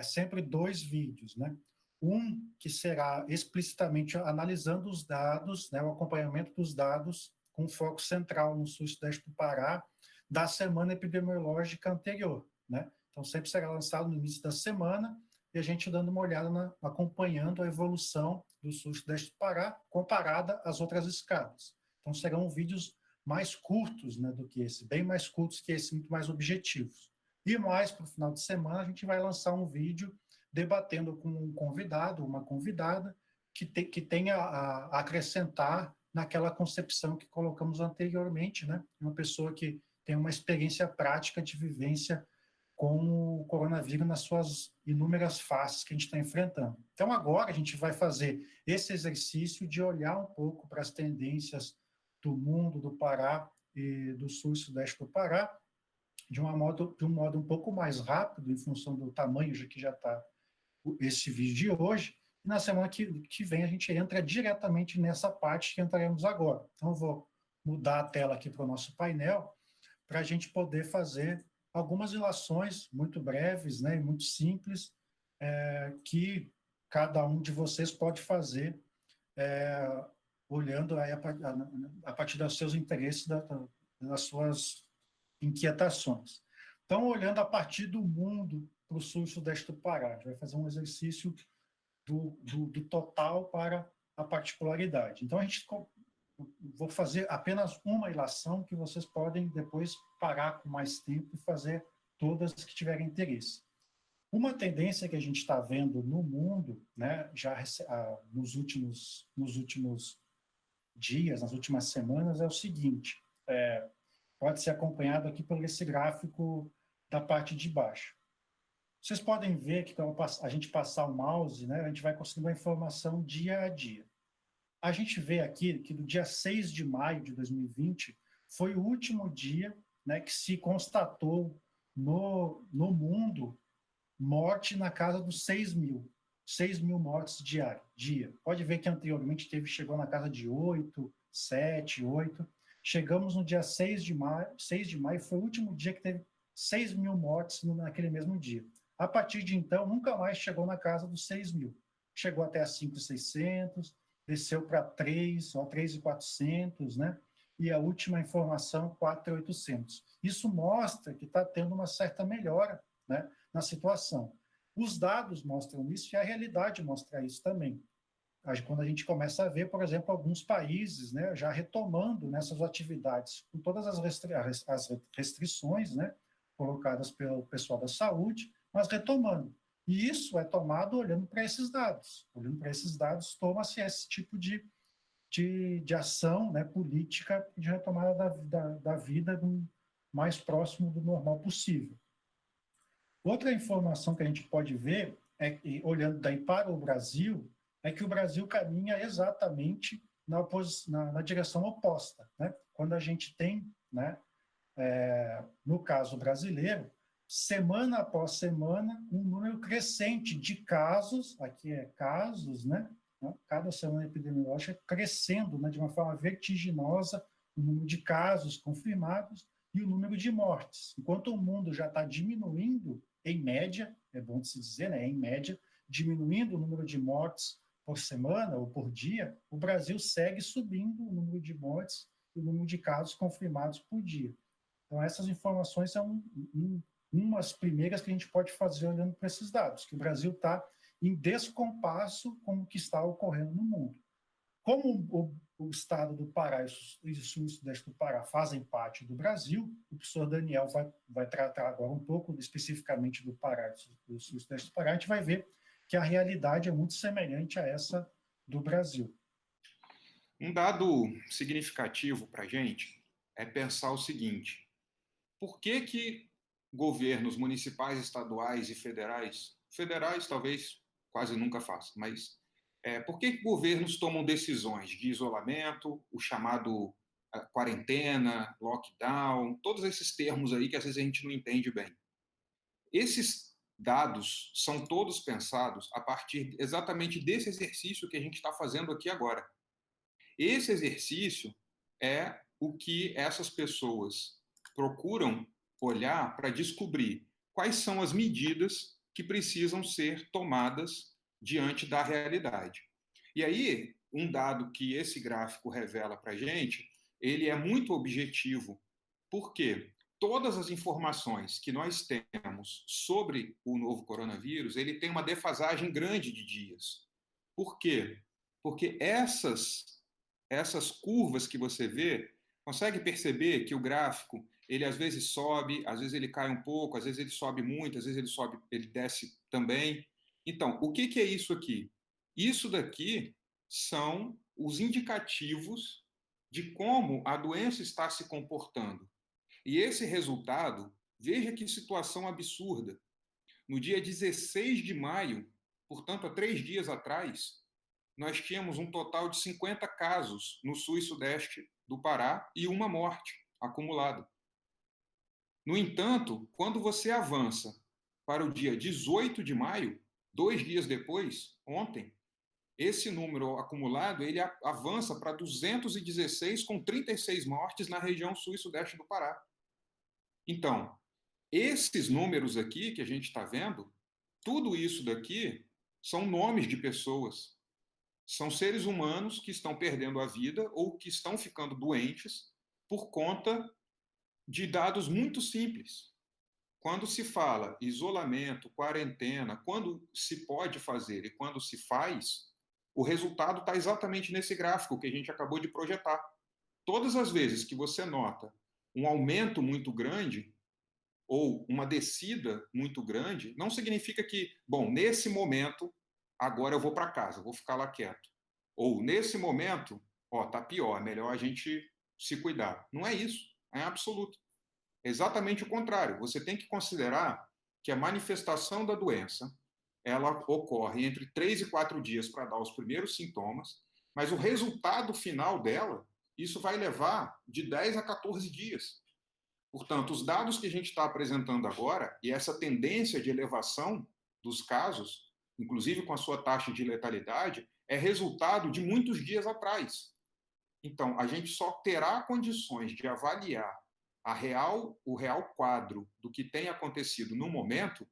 sempre 2 vídeos, né? Um que será explicitamente analisando os dados, né, o acompanhamento dos dados, com foco central no sul e sudeste do Pará, da semana epidemiológica anterior, né? Então, sempre será lançado no início da semana, e a gente dando uma olhada, acompanhando a evolução do sul e sudeste do Pará, comparada às outras escalas. Então, serão vídeos mais curtos, né, do que esse, bem mais curtos que esse, muito mais objetivos. E mais, para o final de semana, a gente vai lançar um vídeo debatendo com um convidado, uma convidada, que tenha a acrescentar naquela concepção que colocamos anteriormente, né? Uma pessoa que tem uma experiência prática de vivência com o coronavírus nas suas inúmeras faces que a gente está enfrentando. Então, agora a gente vai fazer esse exercício de olhar um pouco para as tendências do mundo, do Pará e do sul e sudeste do Pará, de um modo um pouco mais rápido, em função do tamanho que já está esse vídeo de hoje, e na semana que vem a gente entra diretamente nessa parte que entraremos agora. Então, eu vou mudar a tela aqui para o nosso painel, para a gente poder fazer algumas ilações muito breves, né, e muito simples, que cada um de vocês pode fazer olhando aí a partir dos seus interesses, das suas inquietações. Então, olhando a partir do mundo para o sul e sudeste do Pará, a gente vai fazer um exercício do total para a particularidade. Então, vou fazer apenas uma ilação que vocês podem depois parar com mais tempo e fazer todas que tiverem interesse. Uma tendência que a gente está vendo no mundo, né, já nos últimos dias, nas últimas semanas, é o seguinte: pode ser acompanhado aqui por esse gráfico da parte de baixo. Vocês podem ver que quando a gente passar o mouse, né, a gente vai conseguindo a informação dia a dia. A gente vê aqui que do dia 6 de maio de 2020 foi o último dia, né, que se constatou no mundo morte na casa dos 6 mil mortes dia. Pode ver que anteriormente chegou na casa de 8, 7, 8. Chegamos no dia 6 de maio, foi o último dia que teve 6 mil mortes naquele mesmo dia. A partir de então, nunca mais chegou na casa dos 6 mil. Chegou até a 5.600, desceu para 3, ó, 3.400, né? E a última informação, 4.800. Isso mostra que está tendo uma certa melhora, né, na situação. Os dados mostram isso e a realidade mostra isso também. Quando a gente começa a ver, por exemplo, alguns países, né, já retomando nessas atividades, com todas as restrições, né, colocadas pelo pessoal da saúde, mas retomando. E isso é tomado olhando para esses dados. Olhando para esses dados, toma-se esse tipo de ação, né, política de retomada da vida mais próximo do normal possível. Outra informação que a gente pode ver olhando daí para o Brasil, é que o Brasil caminha exatamente na direção oposta, né? Quando a gente tem, né, no caso brasileiro, semana após semana, um número crescente de casos, aqui é casos, né? Cada semana epidemiológica crescendo, né, de uma forma vertiginosa, o número de casos confirmados e o número de mortes. Enquanto o mundo já está diminuindo, em média, é bom de se dizer, né, em média, diminuindo o número de mortes por semana ou por dia, o Brasil segue subindo o número de mortes e o número de casos confirmados por dia. Então, essas informações são umas primeiras que a gente pode fazer olhando para esses dados, que o Brasil está em descompasso com o que está ocorrendo no mundo. Como o estado do Pará e o sul e sudeste do Pará fazem parte do Brasil, o professor Daniel vai tratar agora um pouco especificamente do Pará e do sul e sudeste do Pará, a gente vai ver que a realidade é muito semelhante a essa do Brasil. Um dado significativo para a gente é pensar o seguinte: por que governos municipais, estaduais e federais talvez quase nunca façam, mas por que governos tomam decisões de isolamento, o chamado quarentena, lockdown, todos esses termos aí que às vezes a gente não entende bem? Esses dados são todos pensados a partir exatamente desse exercício que a gente está fazendo aqui agora. Esse exercício é o que essas pessoas procuram olhar para descobrir quais são as medidas que precisam ser tomadas diante da realidade. E aí, um dado que esse gráfico revela para a gente, ele é muito objetivo, porque todas as informações que nós temos sobre o novo coronavírus, ele tem uma defasagem grande de dias. Por quê? Porque essas curvas que você vê, consegue perceber que o gráfico, ele às vezes sobe, às vezes ele cai um pouco, às vezes ele sobe muito, às vezes ele sobe, ele desce também. Então, o que é isso aqui? Isso daqui são os indicativos de como a doença está se comportando. E esse resultado, veja que situação absurda. No dia 16 de maio, portanto, há 3 dias atrás, nós tínhamos um total de 50 casos no sul e sudeste do Pará e uma morte acumulada. No entanto, quando você avança para o dia 18 de maio, 2 dias depois, ontem, esse número acumulado ele avança para 216, com 36 mortes na região sul e sudeste do Pará. Então, esses números aqui que a gente está vendo, tudo isso daqui são nomes de pessoas. São seres humanos que estão perdendo a vida ou que estão ficando doentes por conta de dados muito simples. Quando se fala isolamento, quarentena, quando se pode fazer e quando se faz, o resultado está exatamente nesse gráfico que a gente acabou de projetar. Todas as vezes que você nota um aumento muito grande ou uma descida muito grande, não significa que, bom, nesse momento, agora eu vou para casa, vou ficar lá quieto. Ou, nesse momento, tá pior, é melhor a gente se cuidar. Não é isso, é absoluto. É exatamente o contrário. Você tem que considerar que a manifestação da doença, ela ocorre entre 3 e 4 dias para dar os primeiros sintomas, mas o resultado final dela, isso vai levar de 10 a 14 dias. Portanto, os dados que a gente está apresentando agora, e essa tendência de elevação dos casos, inclusive com a sua taxa de letalidade, é resultado de muitos dias atrás. Então, a gente só terá condições de avaliar o real quadro do que tem acontecido no momento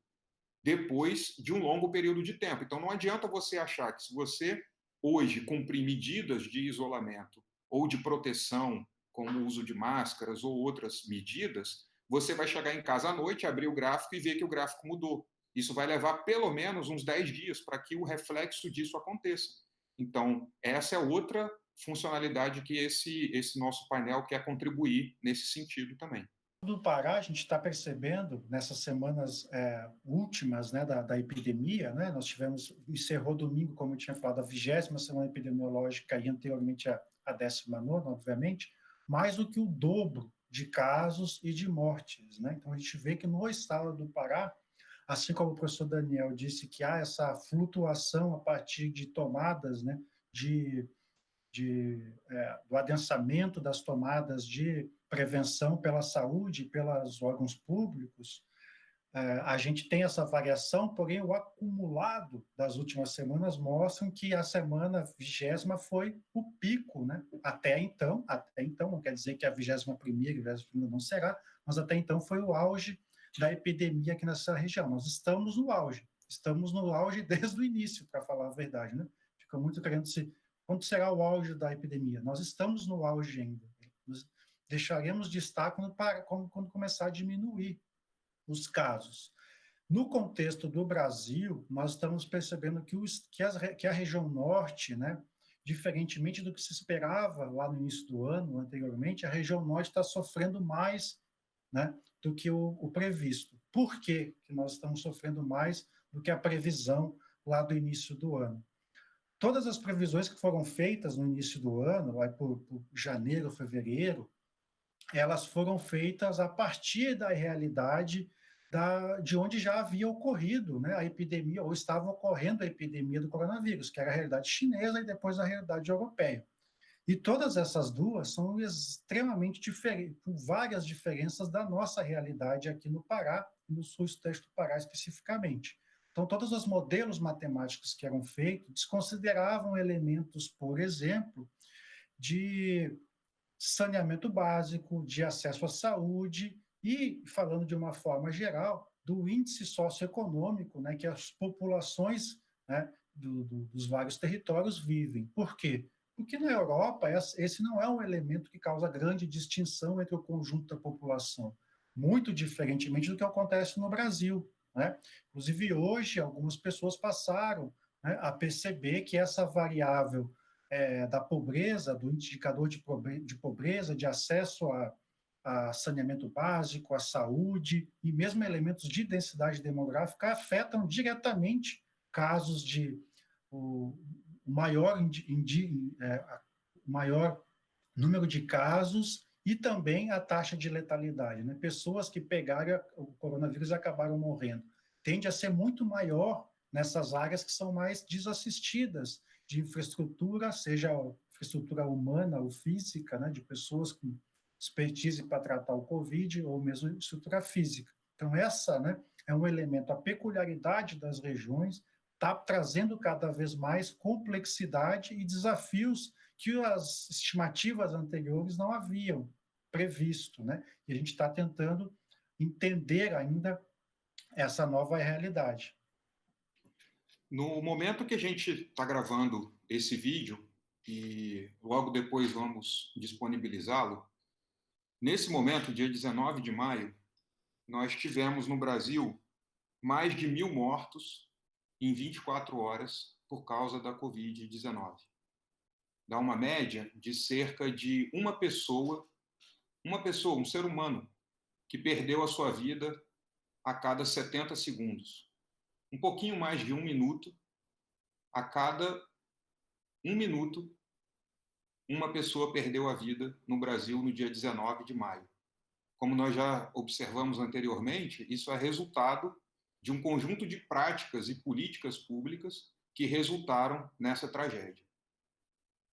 depois de um longo período de tempo. Então, não adianta você achar que se você hoje cumprir medidas de isolamento ou de proteção, como o uso de máscaras ou outras medidas, você vai chegar em casa à noite, abrir o gráfico e ver que o gráfico mudou. Isso vai levar pelo menos uns 10 dias para que o reflexo disso aconteça. Então, essa é outra funcionalidade que esse nosso painel quer contribuir nesse sentido também. Do Pará, a gente está percebendo, nessas semanas últimas, né, da epidemia, né, nós encerrou domingo, como eu tinha falado, a 20ª semana epidemiológica e anteriormente a 19ª, obviamente, mais do que o dobro de casos e de mortes, né? Então, a gente vê que no estado do Pará, assim como o professor Daniel disse que há essa flutuação a partir de tomadas, né, do adensamento das tomadas de prevenção pela saúde, pelos órgãos públicos, a gente tem essa variação, porém o acumulado das últimas semanas mostram que a semana 20ª foi o pico, né? Até então, não quer dizer que a 21ª e 22ª não será, mas até então foi o auge da epidemia aqui nessa região. Nós estamos no auge desde o início, para falar a verdade, né? Fica muito querendo se... Quando será o auge da epidemia? Nós estamos no auge ainda. Nós deixaremos de estar quando começar a diminuir os casos. No contexto do Brasil, nós estamos percebendo que a região norte, né, diferentemente do que se esperava lá no início do ano, anteriormente, a região norte está sofrendo mais, né, do que o previsto. Por que nós estamos sofrendo mais do que a previsão lá do início do ano? Todas as previsões que foram feitas no início do ano, lá por janeiro, fevereiro, elas foram feitas a partir da realidade de onde já havia ocorrido, né, a epidemia, ou estava ocorrendo a epidemia do coronavírus, que era a realidade chinesa e depois a realidade europeia. E todas essas duas são extremamente diferentes, com várias diferenças da nossa realidade aqui no Pará, no sul e sudeste do Pará especificamente. Então, todos os modelos matemáticos que eram feitos desconsideravam elementos, por exemplo, de saneamento básico, de acesso à saúde e, falando de uma forma geral, do índice socioeconômico, né, que as populações, né, dos vários territórios vivem. Por quê? Porque na Europa esse não é um elemento que causa grande distinção entre o conjunto da população, muito diferentemente do que acontece no Brasil, né? Inclusive, hoje, algumas pessoas passaram, né, a perceber que essa variável da pobreza, do indicador de pobreza, de acesso a saneamento básico, à saúde, e mesmo elementos de densidade demográfica afetam diretamente casos de o maior número de casos e também a taxa de letalidade, né? Pessoas que pegaram o coronavírus e acabaram morrendo. Tende a ser muito maior nessas áreas que são mais desassistidas de infraestrutura, seja infraestrutura humana ou física, né, de pessoas com expertise para tratar o Covid, ou mesmo estrutura física. Então, essa, né, é um elemento, a peculiaridade das regiões está trazendo cada vez mais complexidade e desafios que as estimativas anteriores não haviam previsto, né? E a gente está tentando entender ainda essa nova realidade. No momento que a gente está gravando esse vídeo, e logo depois vamos disponibilizá-lo, nesse momento, dia 19 de maio, nós tivemos no Brasil mais de 1.000 mortos em 24 horas por causa da Covid-19. Dá uma média de cerca de uma pessoa, um ser humano, que perdeu a sua vida a cada 70 segundos. Um pouquinho mais de 1 minuto, a cada 1 minuto, uma pessoa perdeu a vida no Brasil no dia 19 de maio. Como nós já observamos anteriormente, isso é resultado de um conjunto de práticas e políticas públicas que resultaram nessa tragédia.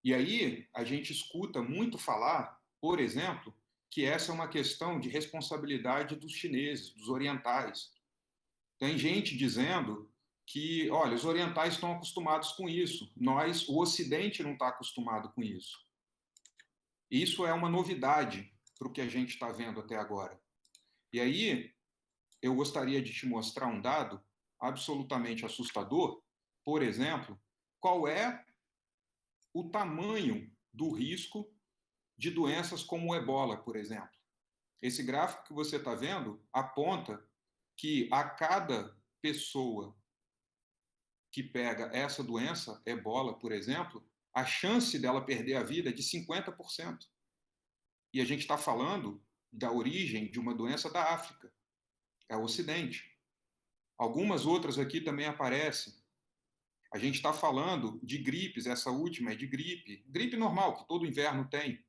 E aí a gente escuta muito falar, por exemplo, que essa é uma questão de responsabilidade dos chineses, dos orientais. Tem gente dizendo que, olha, os orientais estão acostumados com isso, o Ocidente não está acostumado com isso. Isso é uma novidade para o que a gente está vendo até agora. E aí, eu gostaria de te mostrar um dado absolutamente assustador. Por exemplo, qual é o tamanho do risco de doenças como o ebola, por exemplo. Esse gráfico que você está vendo aponta que a cada pessoa que pega essa doença, ebola, por exemplo, a chance dela perder a vida é de 50%. E a gente está falando da origem de uma doença da África, é o Ocidente. Algumas outras aqui também aparecem. A gente está falando de gripes, essa última é de gripe normal, que todo inverno tem.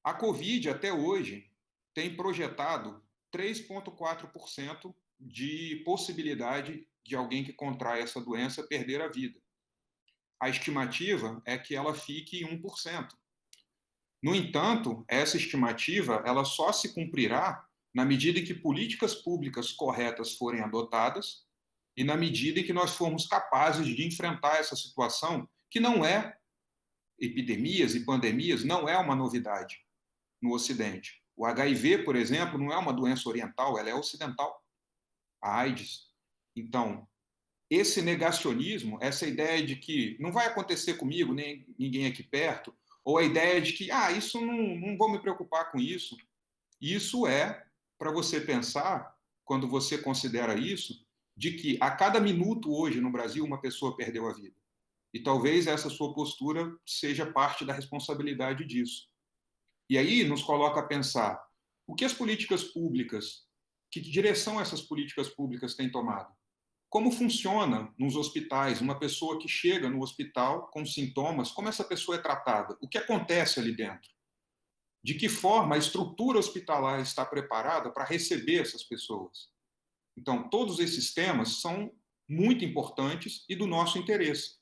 A Covid, até hoje, tem projetado 3,4% de possibilidade de alguém que contrai essa doença perder a vida. A estimativa é que ela fique em 1%. No entanto, essa estimativa ela só se cumprirá na medida em que políticas públicas corretas forem adotadas e na medida em que nós formos capazes de enfrentar essa situação, que não é epidemias e pandemias, não é uma novidade no Ocidente. O HIV, por exemplo, não é uma doença oriental, ela é ocidental. A AIDS. Então, esse negacionismo, essa ideia de que não vai acontecer comigo, nem ninguém aqui perto, ou a ideia de que, isso não vou me preocupar com isso, isso é para você pensar, quando você considera isso, de que a cada minuto hoje no Brasil uma pessoa perdeu a vida. E talvez essa sua postura seja parte da responsabilidade disso. E aí nos coloca a pensar, o que as políticas públicas, que direção essas políticas públicas têm tomado? Como funciona nos hospitais uma pessoa que chega no hospital com sintomas, como essa pessoa é tratada? O que acontece ali dentro? De que forma a estrutura hospitalar está preparada para receber essas pessoas? Então, todos esses temas são muito importantes e do nosso interesse.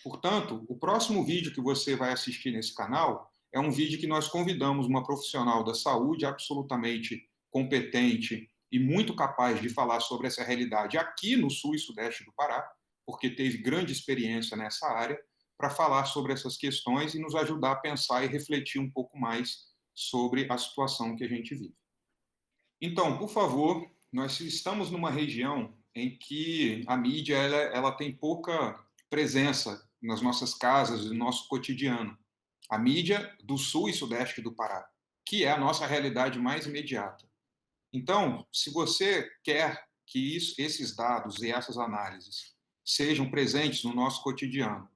Portanto, o próximo vídeo que você vai assistir nesse canal é um vídeo que nós convidamos uma profissional da saúde absolutamente competente e muito capaz de falar sobre essa realidade aqui no sul e sudeste do Pará, porque teve grande experiência nessa área, para falar sobre essas questões e nos ajudar a pensar e refletir um pouco mais sobre a situação que a gente vive. Então, por favor, nós estamos numa região em que a mídia ela tem pouca presença nas nossas casas, no nosso cotidiano. A mídia do sul e sudeste do Pará, que é a nossa realidade mais imediata. Então, se você quer que esses dados e essas análises sejam presentes no nosso cotidiano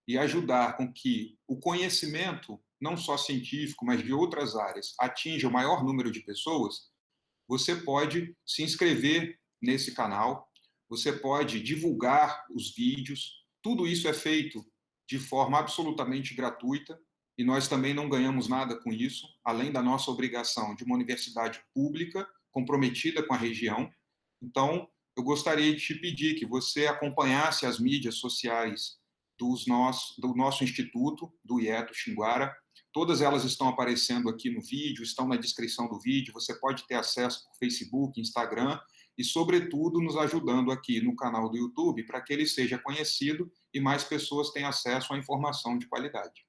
e ajudar com que o conhecimento, não só científico, mas de outras áreas, atinja o maior número de pessoas, você pode se inscrever nesse canal, você pode divulgar os vídeos, tudo isso é feito de forma absolutamente gratuita e nós também não ganhamos nada com isso, além da nossa obrigação de uma universidade pública comprometida com a região. Então, eu gostaria de te pedir que você acompanhasse as mídias sociais do nosso instituto, do IETO Xinguara. Todas elas estão aparecendo aqui no vídeo, estão na descrição do vídeo, você pode ter acesso por Facebook, Instagram e, sobretudo, nos ajudando aqui no canal do YouTube para que ele seja conhecido e mais pessoas tenham acesso à informação de qualidade.